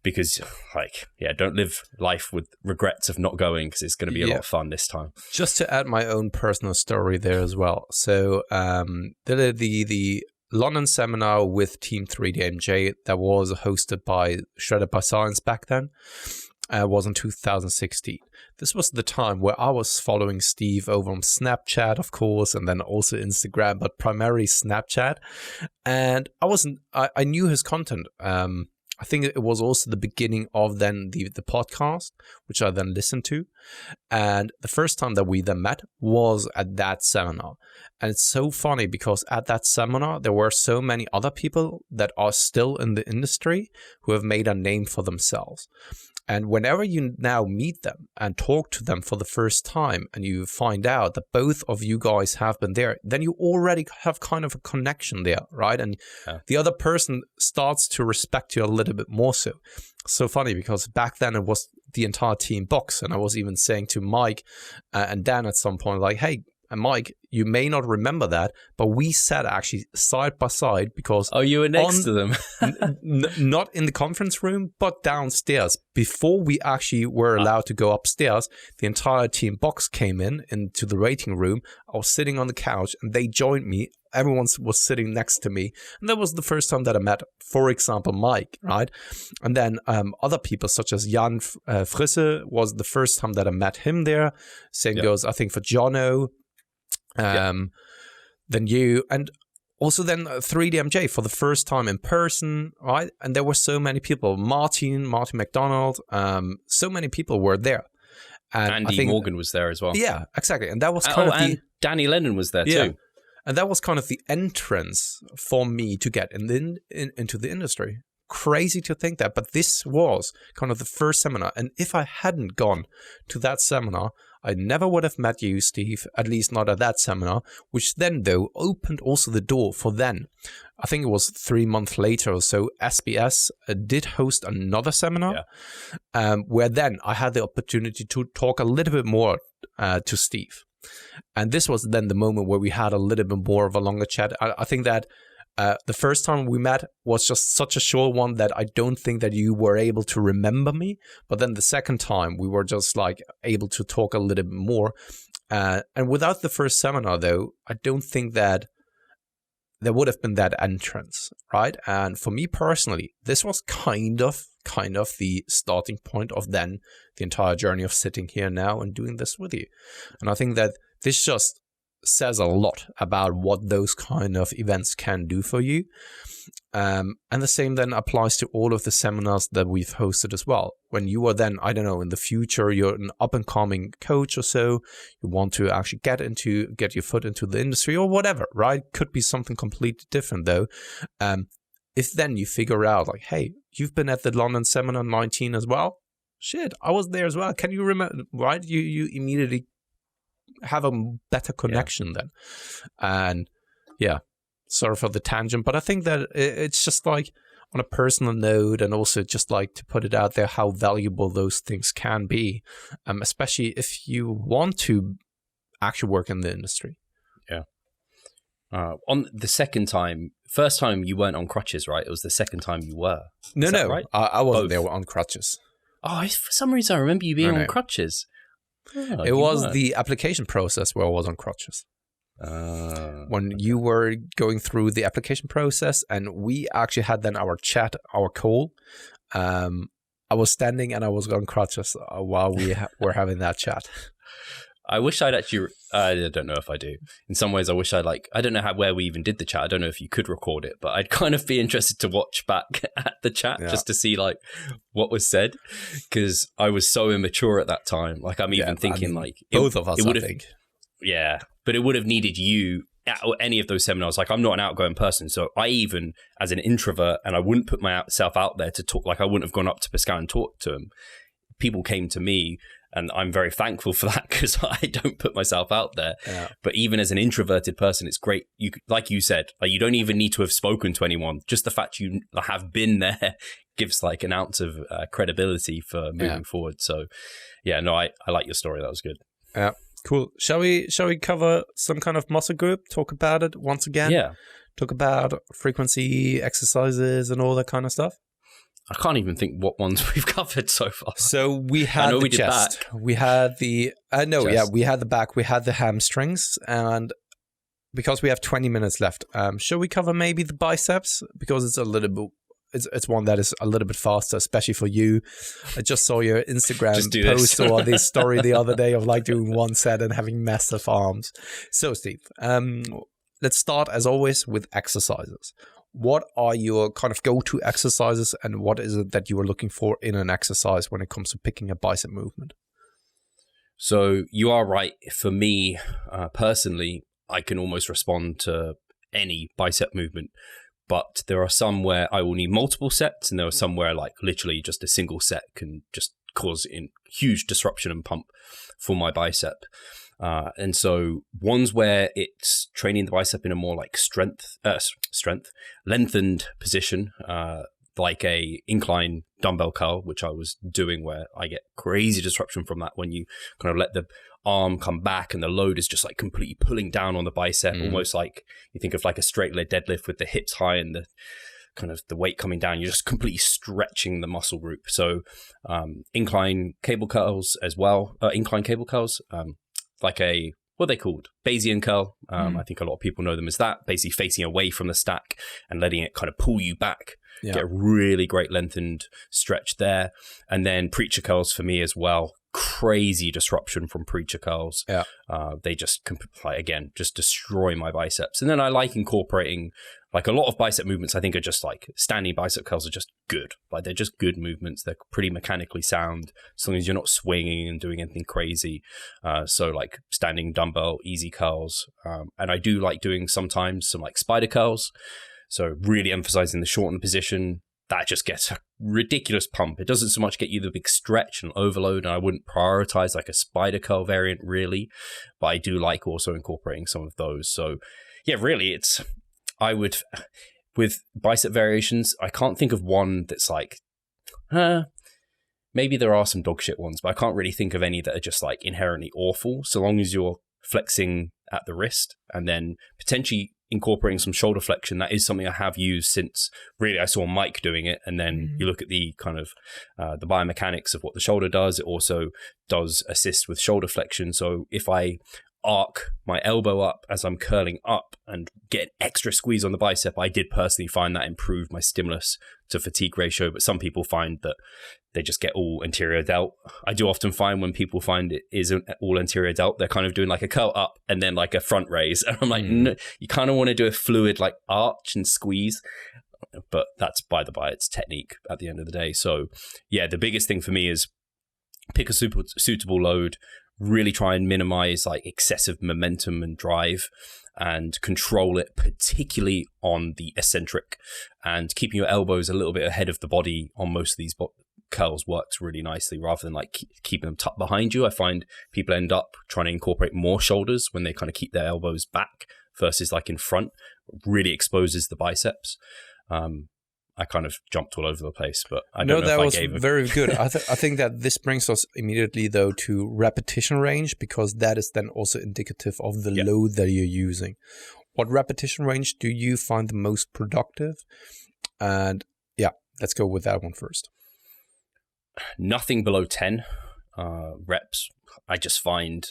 because, like, yeah, don't live life with regrets of not going, because it's going to be a lot of fun this time. Just to add my own personal story there as well. So the London seminar with Team 3DMJ that was hosted by Shredded by Science back then was in 2016. This was the time where I was following Steve over on Snapchat, of course, and then also Instagram, but primarily Snapchat. And I knew his content. I think it was also the beginning of then the podcast, which I then listened to. And the first time that we then met was at that seminar. And it's so funny because at that seminar, there were so many other people that are still in the industry who have made a name for themselves. And whenever you now meet them and talk to them for the first time, and you find out that both of you guys have been there, then you already have kind of a connection there, right? And the other person starts to respect you a little bit more so. So funny, because back then it was the entire team box, and I was even saying to Mike and Dan at some point, like, hey, and Mike, you may not remember that, but we sat actually side by side because... Oh, you were next to them? Not in the conference room, but downstairs. Before we actually were allowed to go upstairs, the entire team box came into the waiting room. I was sitting on the couch and they joined me. Everyone was sitting next to me. And that was the first time that I met, for example, Mike, right? And then other people such as Jan Frisse was the first time that I met him there. Same goes, I think, for Jono. Then you, and also then 3DMJ for the first time in person, right? And there were so many people. Martin McDonald, so many people were there. And Andy Morgan was there as well. Yeah, exactly. And that was kind of and Danny Lennon was there too. And that was kind of the entrance for me to get into the industry. Crazy to think that, but this was kind of the first seminar. And if I hadn't gone to that seminar, I never would have met you, Steve, at least not at that seminar, which then, though, opened also the door for then. I think it was 3 months later or so, SBS did host another seminar, where then I had the opportunity to talk a little bit more to Steve. And this was then the moment where we had a little bit more of a longer chat. I think that the first time we met was just such a short one that I don't think that you were able to remember me. But then the second time we were just like able to talk a little bit more. And without the first seminar, though, I don't think that there would have been that entrance, right? And for me personally, this was kind of the starting point of then the entire journey of sitting here now and doing this with you. And I think that this just says a lot about what those kind of events can do for you. And the same then applies to all of the seminars that we've hosted as well. When you are then, I don't know, in the future, you're an up-and-coming coach or so, you want to actually get your foot into the industry or whatever, right? Could be something completely different though. If then you figure out like, hey, you've been at the London Seminar 19 as well? Shit, I was there as well. Can you remember, right? You immediately have a better connection then. And yeah, sorry for the tangent, but I think that it's just like on a personal note, and also just like to put it out there how valuable those things can be, especially if you want to actually work in the industry. Yeah. On the first time you weren't on crutches, right? It was the second time you were. No, right? I wasn't there on crutches. Oh, for some reason I remember you being on crutches. Oh, it was the application process where I was on crutches. When you were going through the application process, and we actually had then our call. I was standing and I was on crutches while we were having that chat. I wish I'd actually, I don't know if I do. In some ways, I wish I don't know where we even did the chat. I don't know if you could record it, but I'd kind of be interested to watch back at the chat just to see like what was said, because I was so immature at that time. Like I'm even thinking both of us, I think. Yeah, but it would have needed you at any of those seminars. Like I'm not an outgoing person, so I even as an introvert, and I wouldn't put myself out there to talk. Like I wouldn't have gone up to Pascal and talked to him. People came to me. And I'm very thankful for that, because I don't put myself out there. Yeah. But even as an introverted person, it's great. You, like you said, like you don't even need to have spoken to anyone. Just the fact you have been there gives like an ounce of credibility for moving forward. So yeah, no, I like your story. That was good. Yeah, cool. Shall we cover some kind of muscle group? Talk about it once again? Yeah. Talk about frequency, exercises, and all that kind of stuff? I can't even think what ones we've covered so far. So we had the chest. We had the we had the back. We had the hamstrings, and because we have 20 minutes left, shall we cover maybe the biceps, because it's a little bit. It's one that is a little bit faster, especially for you. I just saw your Instagram post or the story the other day of like doing one set and having massive arms. So Steve, let's start as always with exercises. What are your kind of go-to exercises, and what is it that you are looking for in an exercise when it comes to picking a bicep movement? So you are right. For me, personally, I can almost respond to any bicep movement, but there are some where I will need multiple sets, and there are some where like literally just a single set can just cause huge disruption and pump for my bicep. And so ones where it's training the bicep in a more like lengthened position, like a incline dumbbell curl, which I was doing, where I get crazy disruption from that when you kind of let the arm come back and the load is just like completely pulling down on the bicep, almost like you think of like a straight leg deadlift with the hips high and the kind of the weight coming down. You're just completely stretching the muscle group. So incline cable curls as well, like what are they called? Bayesian curl. I think a lot of people know them as that, basically facing away from the stack and letting it kind of pull you back. Get a really great lengthened stretch there. And then preacher curls for me as well. Crazy disruption from preacher curls. They just, again, just destroy my biceps. And then I like incorporating, like a lot of bicep movements I think are just like standing bicep curls are just good. Like they're just good movements. They're pretty mechanically sound as long as you're not swinging and doing anything crazy. So like standing dumbbell, easy curls. And I do like doing sometimes some like spider curls. So really emphasizing the shortened position. That just gets a ridiculous pump. It doesn't so much get you the big stretch and overload, and I wouldn't prioritize like a spider curl variant really, but I do like also incorporating some of those. So yeah, really with bicep variations, I can't think of one that's like, maybe there are some dog shit ones, but I can't really think of any that are just like inherently awful, so long as you're flexing at the wrist and then potentially incorporating some shoulder flexion. That is something I have used since really I saw Mike doing it. And then you look at the kind of the biomechanics of what the shoulder does. It also does assist with shoulder flexion. So if I arc my elbow up as I'm curling up and get an extra squeeze on the bicep. I did personally find that improved my stimulus to fatigue ratio, but some people find that they just get all anterior delt. I do often find when people find it isn't all anterior delt, they're kind of doing like a curl up and then like a front raise. And I'm like, no, you kind of want to do a fluid like arch and squeeze. But that's by the by, it's technique at the end of the day. So yeah, the biggest thing for me is pick a suitable load, really try and minimize like excessive momentum and drive and control it, particularly on the eccentric, and keeping your elbows a little bit ahead of the body on most of these curls works really nicely rather than like keeping them tucked behind you. I find people end up trying to incorporate more shoulders when they kind of keep their elbows back versus like in front. Really exposes the biceps. I kind of jumped all over the place, but I don't know if I gave it. No, that was very good. I think that this brings us immediately, though, to repetition range, because that is then also indicative of the load that you're using. What repetition range do you find the most productive? And yeah, let's go with that one first. Nothing below 10 reps. I just find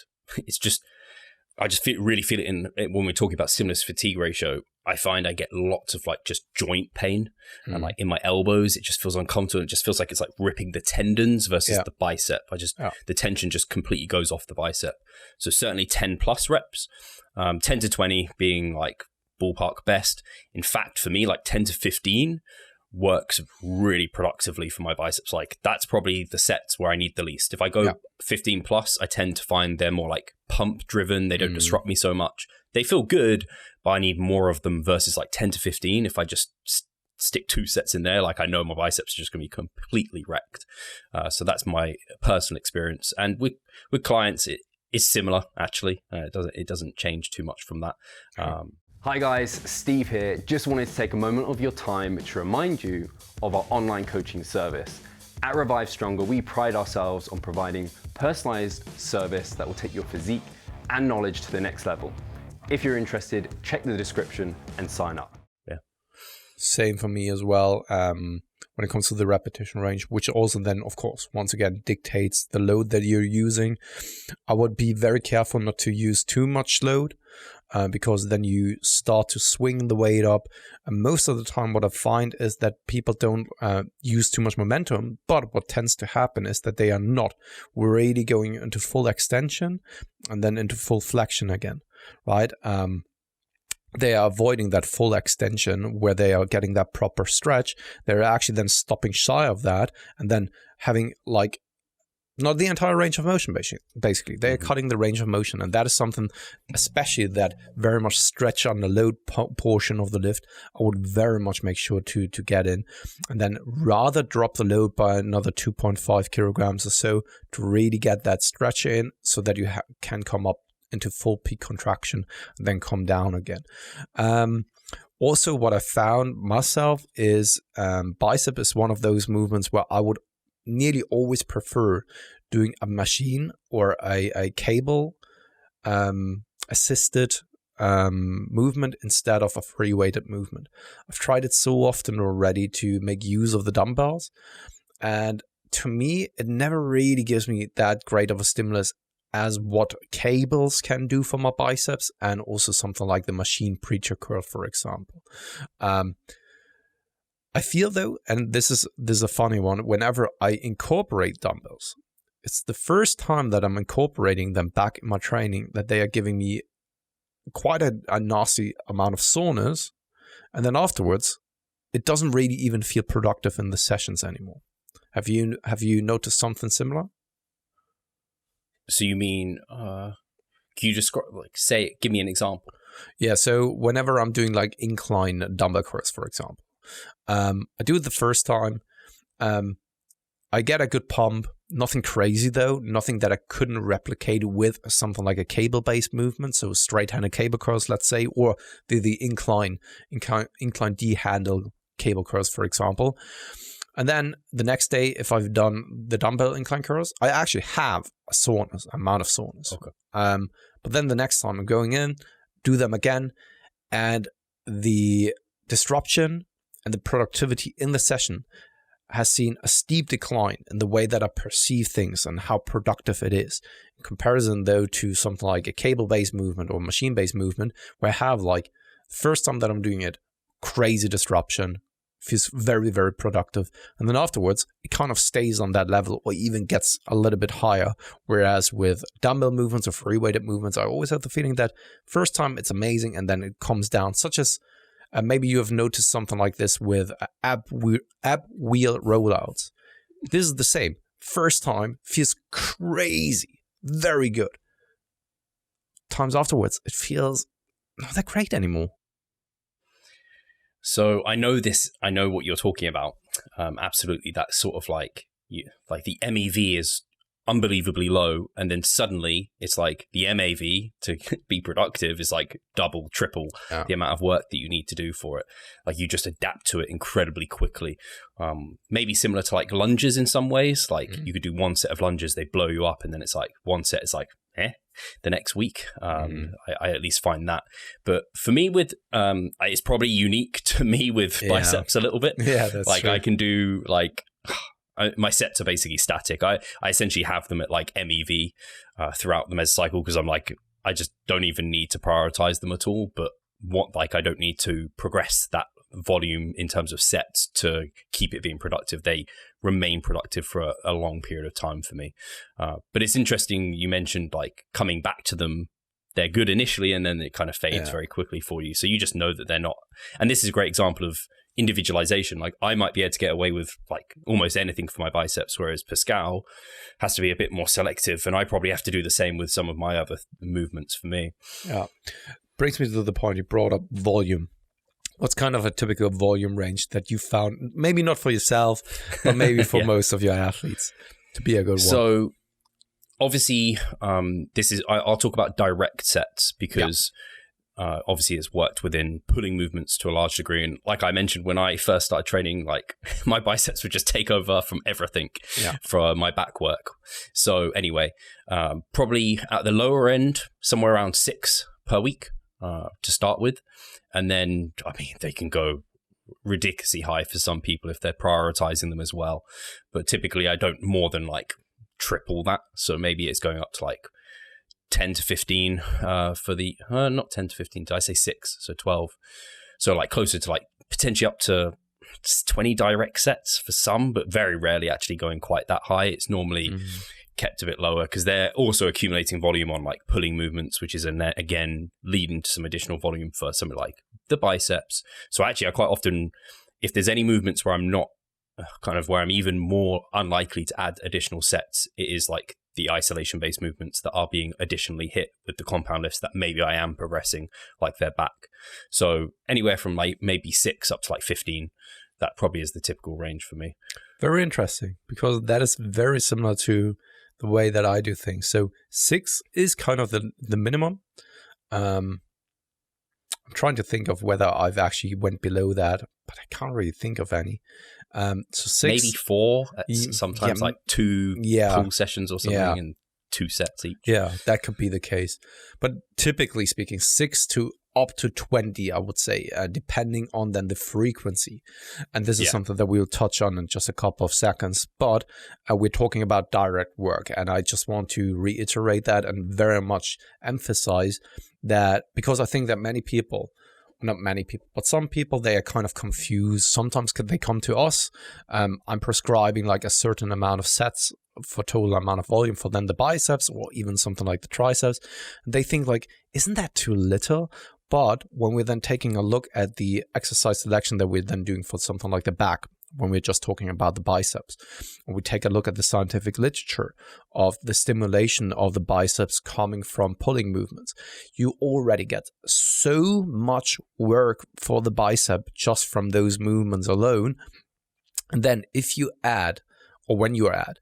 really feel it in when we're talking about stimulus fatigue ratio. I find I get lots of like just joint pain and like in my elbows, it just feels uncomfortable. It just feels like it's like ripping the tendons versus the bicep. The tension just completely goes off the bicep. So certainly 10 plus reps, 10 to 20 being like ballpark best. In fact, for me, like 10 to 15 works really productively for my biceps. Like that's probably the sets where I need the least. If I go 15 plus, I tend to find they're more like pump driven. They don't disrupt me so much. They feel good, but I need more of them versus like 10 to 15. If I just stick 2 sets in there, like I know my biceps are just going to be completely wrecked. So that's my personal experience. And with clients, it is similar actually. It doesn't change too much from that. Hi guys, Steve here. Just wanted to take a moment of your time to remind you of our online coaching service. At Revive Stronger, we pride ourselves on providing personalized service that will take your physique and knowledge to the next level. If you're interested, check the description and sign up. Yeah. Same for me as well. When it comes to the repetition range, which also then, of course, once again, dictates the load that you're using. I would be very careful not to use too much load. Because then you start to swing the weight up. And most of the time what I find is that people don't use too much momentum, but what tends to happen is that they are not really going into full extension and then into full flexion again, right? They are avoiding that full extension where they are getting that proper stretch. They're actually then stopping shy of that and then having like not the entire range of motion, basically. They are cutting the range of motion, and that is something, especially that very much stretch on the load portion of the lift, I would very much make sure to get in, and then rather drop the load by another 2.5 kilograms or so to really get that stretch in so that you can come up into full peak contraction and then come down again. Also, what I found myself is bicep is one of those movements where I would nearly always prefer doing a machine or a cable assisted movement instead of a free weighted movement. I've tried it so often already to make use of the dumbbells, and to me it never really gives me that great of a stimulus as what cables can do for my biceps, and also something like the machine preacher curl, for example. I feel though, and this is a funny one, whenever I incorporate dumbbells, it's the first time that I'm incorporating them back in my training that they are giving me quite a nasty amount of soreness. And then afterwards, it doesn't really even feel productive in the sessions anymore. Have you noticed something similar? So you mean, can you just give me an example? Yeah, so whenever I'm doing like incline dumbbell curls, for example, I do it the first time. I get a good pump, nothing crazy though, nothing that I couldn't replicate with something like a cable-based movement, so straight-handed cable curls, let's say, or the incline D handle cable curls, for example. And then the next day, if I've done the dumbbell incline curls, I actually have a amount of soreness. Okay. But then the next time I'm going in, do them again, and the disruption and the productivity in the session has seen a steep decline in the way that I perceive things and how productive it is. In comparison, though, to something like a cable-based movement or machine-based movement, where I have like, first time that I'm doing it, crazy disruption, feels very, very productive. And then afterwards, it kind of stays on that level or even gets a little bit higher. Whereas with dumbbell movements or free-weighted movements, I always have the feeling that first time it's amazing and then it comes down, such as maybe you have noticed something like this with ab wheel rollouts. This is the same. First time feels crazy, very good. Times afterwards, it feels not that great anymore. So I know what you're talking about. Absolutely. That's sort of like the MEV is unbelievably low, and then suddenly it's like the MAV to be productive is like double, triple the amount of work that you need to do for it. Like you just adapt to it incredibly quickly. Maybe similar to like lunges in some ways. Like you could do one set of lunges, they blow you up, and then it's like one set is like the next week. I at least find that. But for me with it's probably unique to me with biceps a little bit. Yeah, that's like true. I can do like my sets are basically static. I essentially have them at like MEV throughout the mesocycle because I'm like, I just don't even need to prioritize them at all. But I don't need to progress that volume in terms of sets to keep it being productive. They remain productive for a long period of time for me. But it's interesting you mentioned like coming back to them. They're good initially and then it kind of fades very quickly for you. So you just know that they're not. And this is a great example of individualization. Like I might be able to get away with like almost anything for my biceps, whereas Pascal has to be a bit more selective, and I probably have to do the same with some of my other movements for me. Yeah. Brings me to the point you brought up, volume. What's kind of a typical volume range that you found, maybe not for yourself, but maybe for most of your athletes to be a good one? So obviously, I'll talk about direct sets because obviously it's worked within pulling movements to a large degree. And like I mentioned, when I first started training, like my biceps would just take over from everything for my back work. So anyway, probably at the lower end, somewhere around 6 per week to start with. And then, I mean, they can go ridiculously high for some people if they're prioritizing them as well. But typically I don't more than like triple that. So maybe it's going up to like 10 to 15 for the, not 10 to 15, did I say 6? So 12. So like closer to like potentially up to 20 direct sets for some, but very rarely actually going quite that high. It's normally kept a bit lower because they're also accumulating volume on like pulling movements, which is again leading to some additional volume for something like the biceps. So actually I quite often, if there's any movements where I'm not where I'm even more unlikely to add additional sets, it is like the isolation based movements that are being additionally hit with the compound lifts that maybe I am progressing, like their back. So anywhere from like maybe 6 up to like 15, that probably is the typical range for me. Very interesting, because that is very similar to the way that I do things. So 6 is kind of the minimum. I'm trying to think of whether I've actually went below that, but I can't really think of any. So 6, maybe 4. Sometimes like 2 pull sessions or something, and 2 sets each. Yeah, that could be the case. But typically speaking, 6 to up to 20, I would say, depending on then the frequency. And this is something that we'll touch on in just a couple of seconds. But we're talking about direct work. And I just want to reiterate that and very much emphasize that, because I think that many people, not many people, but some people, they are kind of confused. Sometimes they come to us. I'm prescribing like a certain amount of sets for total amount of volume for then the biceps or even something like the triceps. And they think like, isn't that too little? But when we're then taking a look at the exercise selection that we're then doing for something like the back, when we're just talking about the biceps, and we take a look at the scientific literature of the stimulation of the biceps coming from pulling movements, you already get so much work for the bicep just from those movements alone. And then if you add, or when you add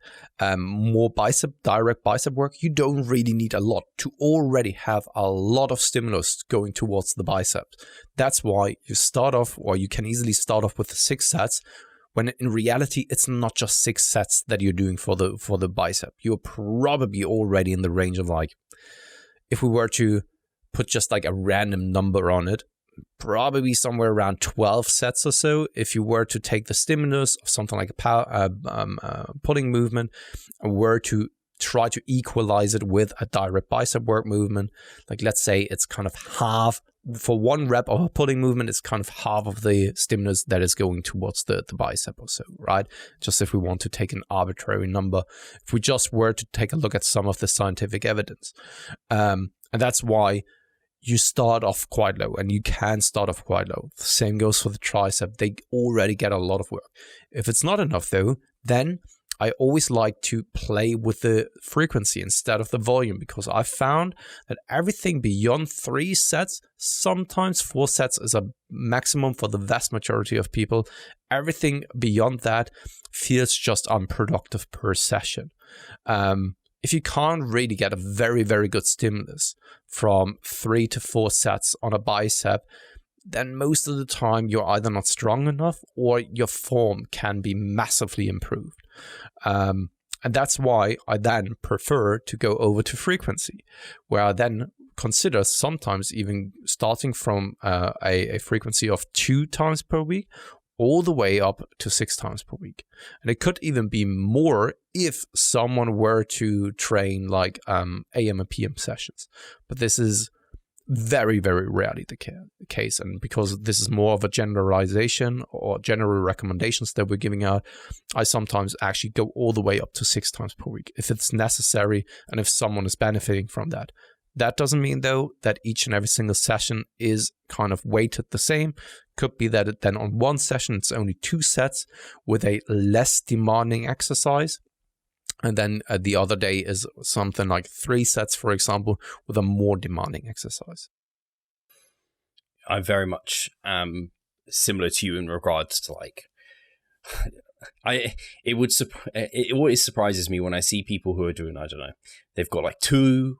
more direct bicep work, you don't really need a lot to already have a lot of stimulus going towards the biceps. That's why you start off, or you can easily start off with the 6 sets, when in reality, it's not just 6 sets that you're doing for the bicep. You're probably already in the range of like, if we were to put just like a random number on it, probably somewhere around 12 sets or so. If you were to take the stimulus of something like a pulling movement and were to try to equalize it with a direct bicep work movement, like let's say it's kind of half, for one rep of a pulling movement, it's kind of half of the stimulus that is going towards the bicep or so, right? Just if we want to take an arbitrary number, if we just were to take a look at some of the scientific evidence. And that's why you start off quite low, and you can start off quite low. The same goes for the tricep. They already get a lot of work. If it's not enough though, then I always like to play with the frequency instead of the volume, because I found that everything beyond 3 sets, sometimes 4 sets is a maximum for the vast majority of people. Everything beyond that feels just unproductive per session. If you can't really get a very, very good stimulus from 3 to 4 sets on a bicep, then most of the time you're either not strong enough or your form can be massively improved. And that's why I then prefer to go over to frequency, where I then consider sometimes even starting from a frequency of 2 times per week all the way up to 6 times per week. And it could even be more if someone were to train like AM and PM sessions. But this is very, very rarely the case. And because this is more of a generalization or general recommendations that we're giving out, I sometimes actually go all the way up to 6 times per week if it's necessary and if someone is benefiting from that. That doesn't mean, though, that each and every single session is kind of weighted the same. Could be that then on one session, it's only 2 sets with a less demanding exercise. And then the other day is something like 3 sets, for example, with a more demanding exercise. I very much am similar to you in regards to like, it always surprises me when I see people who are doing, I don't know, they've got like 2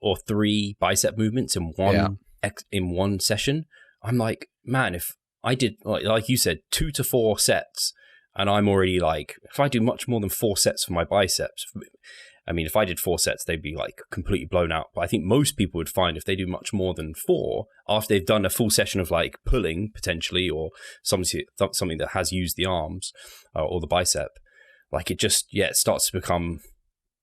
or 3 bicep movements in one session. I'm like, man, if I did, like you said, 2 to 4 sets, and I'm already like, if I do much more than 4 sets for my biceps, I mean, if I did 4 sets, they'd be like completely blown out. But I think most people would find if they do much more than 4, after they've done a full session of like pulling potentially, or something that has used the arms or the bicep, like it just, it starts to become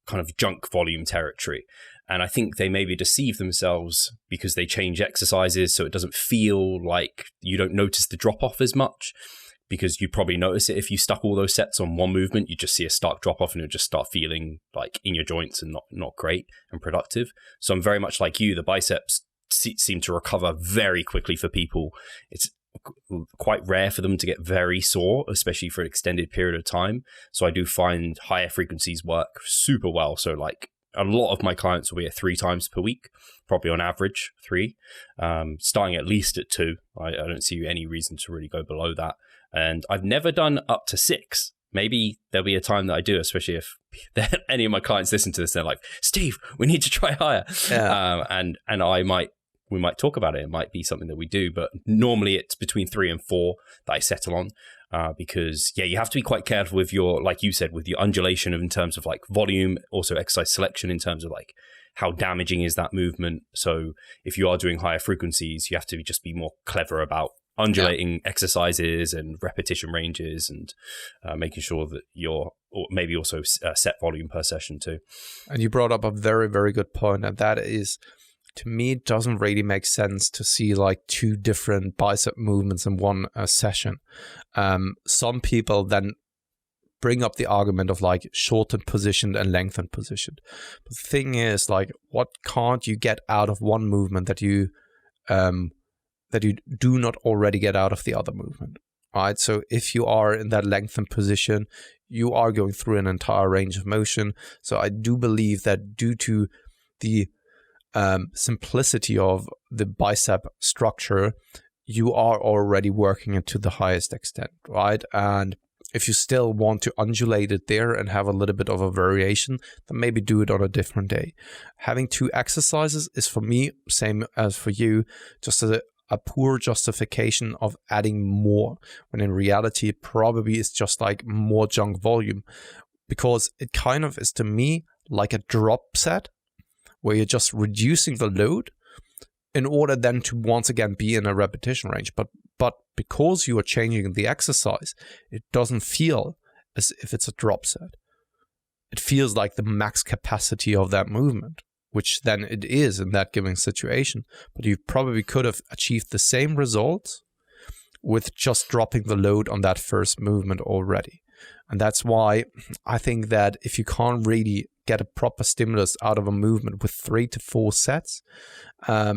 kind of junk volume territory. And I think they maybe deceive themselves because they change exercises so it doesn't feel like you don't notice the drop off as much. Because you probably notice it if you stuck all those sets on one movement, you just see a stark drop off and you'll just start feeling like in your joints and not great and productive. So I'm very much like you. The biceps seem to recover very quickly for people. It's quite rare for them to get very sore, especially for an extended period of time. So I do find higher frequencies work super well. So like a lot of my clients will be at 3 times per week, probably on average 3, starting at least at 2. I don't see any reason to really go below that. And I've never done up to 6. Maybe there'll be a time that I do, especially if any of my clients listen to this. They're like, Steve, we need to try higher. Yeah. And we might talk about it. It might be something that we do, but normally it's between 3 and 4 that I settle on. Because you have to be quite careful with your, like you said, with your undulation in terms of like volume, also exercise selection in terms of like how damaging is that movement. So if you are doing higher frequencies, you have to just be more clever about undulating exercises and repetition ranges, and making sure that you're, or maybe also set volume per session too. And you brought up a very, very good point, and that is, to me, it doesn't really make sense to see like 2 different bicep movements in one session. Some people then bring up the argument of like shortened positioned and lengthened positioned. But the thing is, like, what can't you get out of one movement that you do not already get out of the other movement, right? So if you are in that lengthened position, you are going through an entire range of motion. So I do believe that due to the simplicity of the bicep structure, you are already working it to the highest extent, right? And if you still want to undulate it there and have a little bit of a variation, then maybe do it on a different day. Having 2 exercises is, for me, same as for you, just a poor justification of adding more, when in reality it probably is just like more junk volume, because it kind of is, to me, like a drop set where you're just reducing the load in order then to once again be in a repetition range. But because you are changing the exercise, it doesn't feel as if it's a drop set. It feels like the max capacity of that movement, which then it is in that given situation. But you probably could have achieved the same results with just dropping the load on that first movement already. And that's why I think that if you can't really get a proper stimulus out of a movement with 3 to 4 sets, I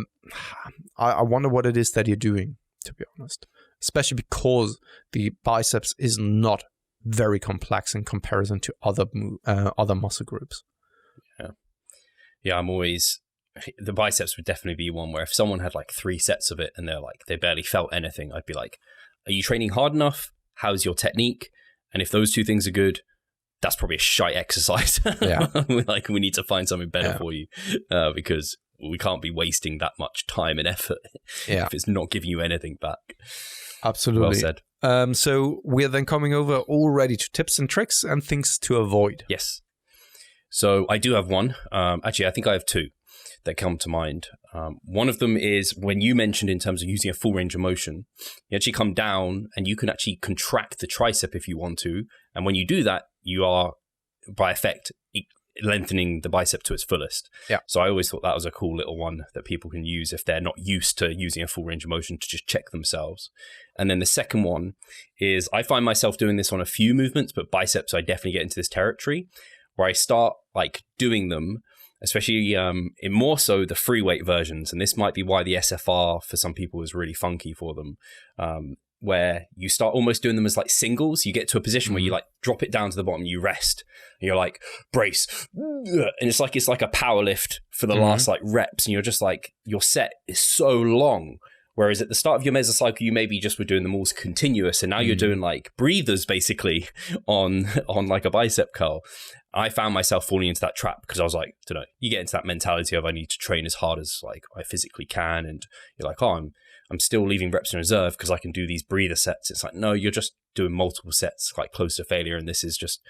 wonder what it is that you're doing, to be honest. Especially because the biceps is not very complex in comparison to other muscle groups. Yeah, I'm always... The biceps would definitely be one where if someone had like 3 sets of it and they barely felt anything, I'd be like, are you training hard enough? How's your technique? And if those 2 things are good, that's probably a shite exercise. Yeah. Like, we need to find something better for you because we can't be wasting that much time and effort if it's not giving you anything back. Absolutely. Well said. So we're then coming over already to tips and tricks and things to avoid. Yes. So I do have one. Actually, I think I have 2 that come to mind. One of them is when you mentioned in terms of using a full range of motion, you actually come down and you can actually contract the tricep if you want to. And when you do that, you are, by effect, lengthening the bicep to its fullest. Yeah. So I always thought that was a cool little one that people can use if they're not used to using a full range of motion to just check themselves. And then the second one is I find myself doing this on a few movements, but biceps, I definitely get into this territory where I start like doing them, especially in more so the free weight versions. And this might be why the SFR for some people is really funky for them, where you start almost doing them as like singles. You get to a position where you like drop it down to the bottom, you rest, and you're like, brace. And it's like a power lift for the last like reps. And you're just like, your set is so long. Whereas at the start of your mesocycle, you maybe just were doing them all continuous. And now you're doing like breathers basically on like a bicep curl. I found myself falling into that trap because I was like, I don't know, you get into that mentality of I need to train as hard as like I physically can. And you're like, oh, I'm still leaving reps in reserve because I can do these breather sets. It's like, no, you're just doing multiple sets like close to failure. And this is just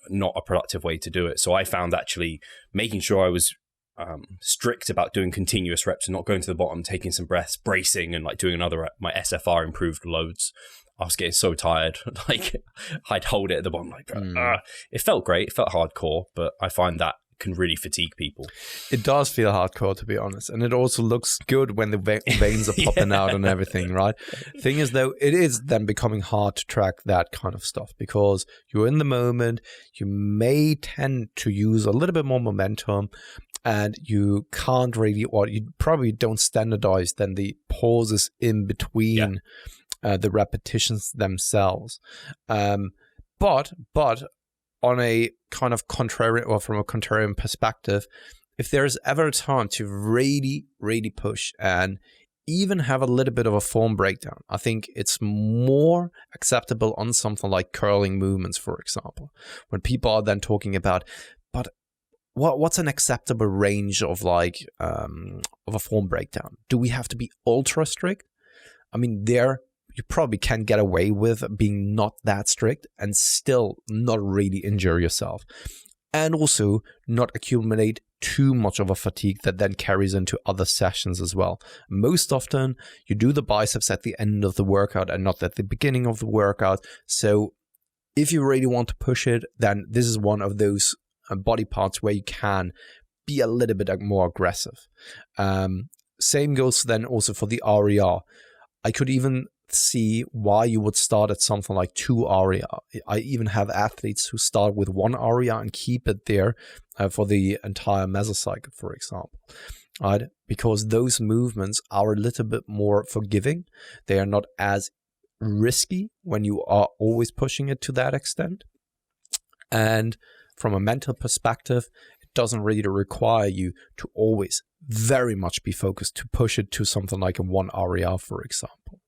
not a productive way to do it. So I found actually making sure I was strict about doing continuous reps and not going to the bottom, taking some breaths, bracing and like doing another rep. My SFR improved loads. I was getting so tired. Like I'd hold it at the bottom. Like it felt great. It felt hardcore, but I find that can really fatigue people. It does feel hardcore, to be honest. And it also looks good when the veins are popping out and everything, right? Thing is, though, it is then becoming hard to track that kind of stuff because you're in the moment. You may tend to use a little bit more momentum and you can't really, or you probably don't standardize then the pauses in between the repetitions themselves. But on a kind of contrarian, or from a contrarian perspective, if there's ever a time to really, really push and even have a little bit of a form breakdown, I think it's more acceptable on something like curling movements, for example, when people are then talking about, but what's an acceptable range of like of a form breakdown? Do we have to be ultra strict? I mean, you probably can get away with being not that strict and still not really injure yourself. And also not accumulate too much of a fatigue that then carries into other sessions as well. Most often, you do the biceps at the end of the workout and not at the beginning of the workout. So if you really want to push it, then this is one of those body parts where you can be a little bit more aggressive. Same goes then also for the RER. I could even see why you would start at something like 2 RER. I even have athletes who start with 1 RER and keep it there for the entire mesocycle, for example. Right? Because those movements are a little bit more forgiving. They are not as risky when you are always pushing it to that extent. And from a mental perspective, it doesn't really require you to always very much be focused to push it to something like a 1 RER, for example.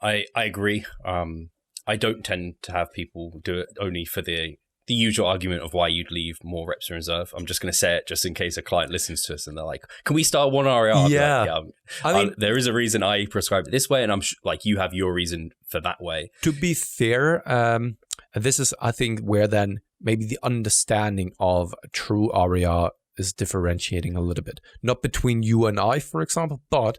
I agree. I don't tend to have people do it only for the usual argument of why you'd leave more reps in reserve. I'm just going to say it just in case a client listens to us and they're like, can we start 1 RER? Yeah. I mean, there is a reason I prescribe it this way, and I'm like, you have your reason for that way. To be fair, this is, I think, where then maybe the understanding of a true RER is differentiating a little bit. Not between you and I, for example, but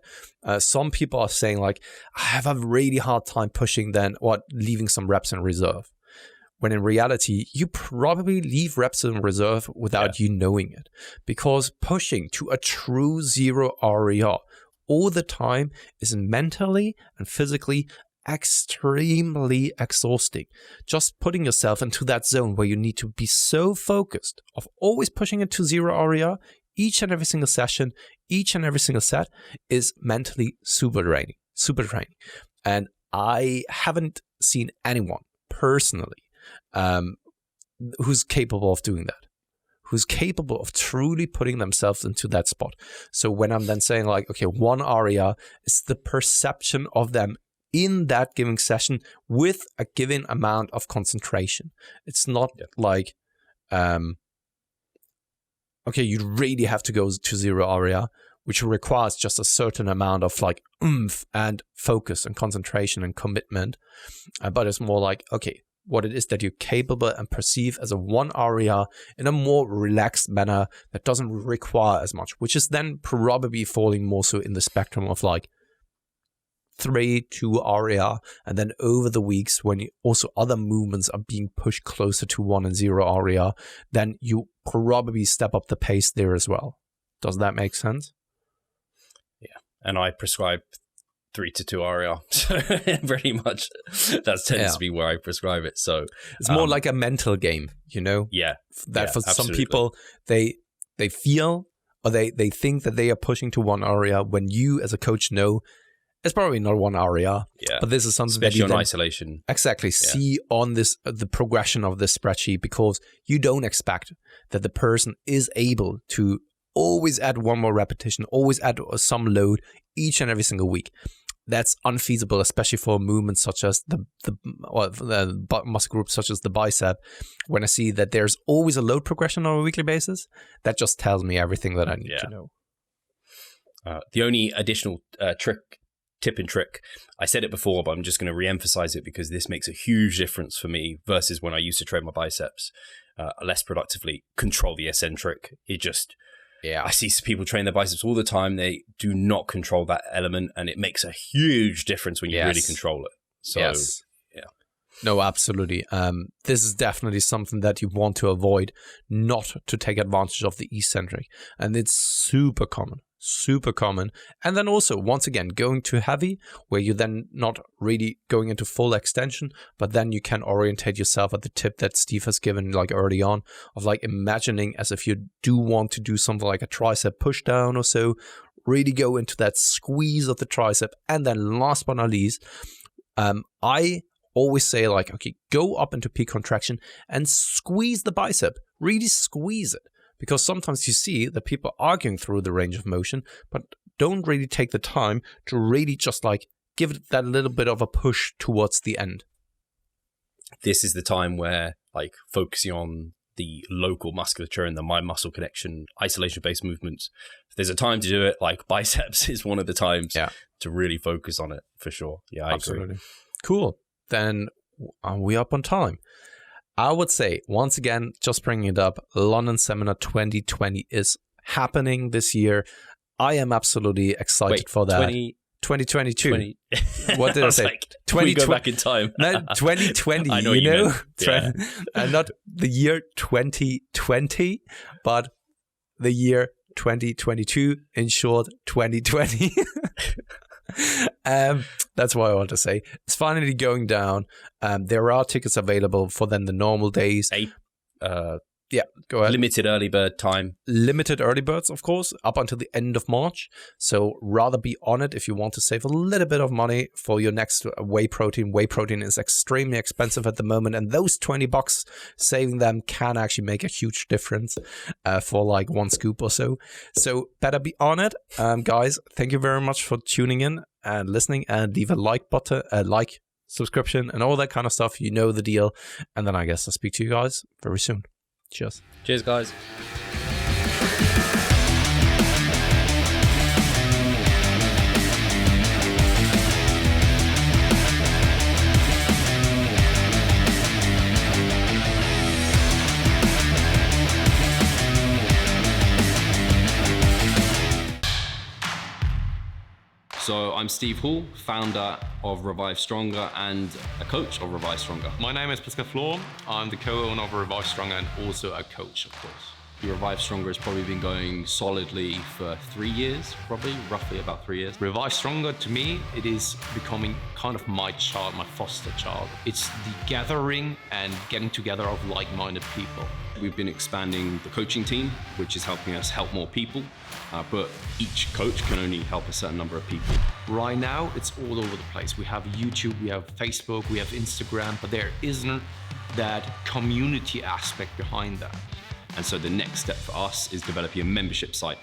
some people are saying like, I have a really hard time pushing then or leaving some reps in reserve. When in reality, you probably leave reps in reserve without you knowing it. Because pushing to a true zero RER all the time is mentally and physically extremely exhausting. Just putting yourself into that zone where you need to be so focused of always pushing it to zero RER each and every single session, each and every single set is mentally super draining. And I haven't seen anyone personally who's capable of doing that, who's capable of truly putting themselves into that spot. So when I'm then saying like, okay, 1 RER is the perception of them in that given session with a given amount of concentration. It's not like, okay, you really have to go to 0 RER, which requires just a certain amount of like oomph and focus and concentration and commitment. But it's more like, okay, what it is that you're capable and perceive as a 1 RER in a more relaxed manner that doesn't require as much, which is then probably falling more so in the spectrum of like 3 to RER, and then over the weeks when also other movements are being pushed closer to 1 and 0 RER, then you probably step up the pace there as well. Does that make sense? Yeah, and I prescribe 3 to 2 RER. So pretty much that tends to be where I prescribe it. So it's more like a mental game, you know? Yeah. That for absolutely. some people, they feel or they think that they are pushing to 1 RER when you as a coach know it's probably not 1 RER. Yeah. But this is something especially that you on isolation. Exactly. See on this the progression of this spreadsheet, because you don't expect that the person is able to always add 1 more repetition, always add some load each and every single week. That's unfeasible, especially for movements such as the muscle groups such as the bicep. When I see that there's always a load progression on a weekly basis, that just tells me everything that I need to know. The only additional tip and trick, I said it before, but I'm just going to re-emphasize it because this makes a huge difference for me versus when I used to train my biceps less productively. Control the eccentric. It just... Yeah, I see people train their biceps all the time. They do not control that element, and it makes a huge difference when you really control it. So, yeah. No, absolutely. This is definitely something that you want to avoid, not to take advantage of the eccentric. And it's super common. And then also, once again, going too heavy, where you're then not really going into full extension, but then you can orientate yourself at the tip that Steve has given like early on of like imagining as if you do want to do something like a tricep push down or so, really go into that squeeze of the tricep. And then last but not least, I always say like, okay, go up into peak contraction and squeeze the bicep, really squeeze it. Because sometimes you see that people are arguing through the range of motion, but don't really take the time to really just like give it that little bit of a push towards the end. This is the time where like focusing on the local musculature and the mind-muscle connection, isolation-based movements. If there's a time to do it, like biceps is one of the times to really focus on it for sure. Yeah, I agree. Cool. Then are we up on time? I would say, once again, just bringing it up, London Seminar 2020 is happening this year. I am absolutely excited for that. 2022. What did I say? Like, 2020. Go back in time. No, 2020. I know you know? Yeah. Not the year 2020, but the year 2022. In short, 2020. That's what I want to say. It's finally going down. There are tickets available for then the normal days. Yeah, go ahead. Limited early bird time. Limited early birds, of course, up until the end of March. So rather be on it if you want to save a little bit of money for your next whey protein. Whey protein is extremely expensive at the moment, and those $20 saving them can actually make a huge difference for like 1 scoop or so. So better be on it. Guys, thank you very much for tuning in and listening, and leave a like button, subscription, and all that kind of stuff. You know the deal. And then I guess I'll speak to you guys very soon. Cheers. Cheers, guys. So I'm Steve Hall, founder of Revive Stronger and a coach of Revive Stronger. My name is Pascal Steve. I'm the co-owner of Revive Stronger and also a coach, of course. Revive Stronger has probably been going solidly for 3 years, roughly about 3 years. Revive Stronger, to me, it is becoming kind of my child, my foster child. It's the gathering and getting together of like-minded people. We've been expanding the coaching team, which is helping us help more people, but each coach can only help a certain number of people. Right now, it's all over the place. We have YouTube, we have Facebook, we have Instagram, but there isn't that community aspect behind that. And so the next step for us is developing a membership site.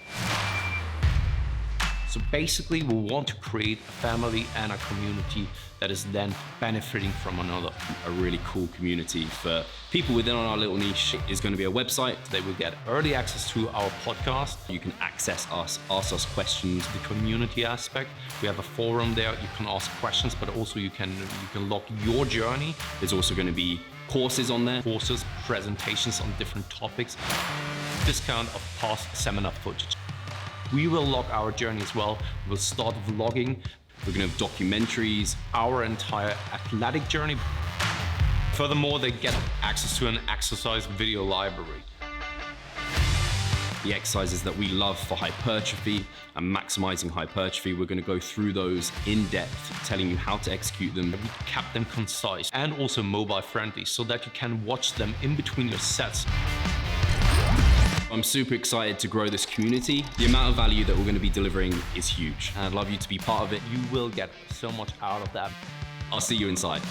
So basically, we want to create a family and a community that is then benefiting from another. A really cool community for people within our little niche is going to be a website. They will get early access to our podcast. You can access us, ask us questions. The community aspect, we have a forum there. You can ask questions, but also you can log your journey. There's also going to be courses on there. Courses, presentations on different topics. Discount of past seminar footage. We will log our journey as well. We'll start vlogging. We're going to have documentaries. Our entire athletic journey. Furthermore, they get access to an exercise video library. The exercises that we love for hypertrophy and maximizing hypertrophy, we're going to go through those in depth, telling you how to execute them. We kept them concise and also mobile friendly so that you can watch them in between your sets. I'm super excited to grow this community. The amount of value that we're going to be delivering is huge. And I'd love you to be part of it. You will get so much out of that. I'll see you inside.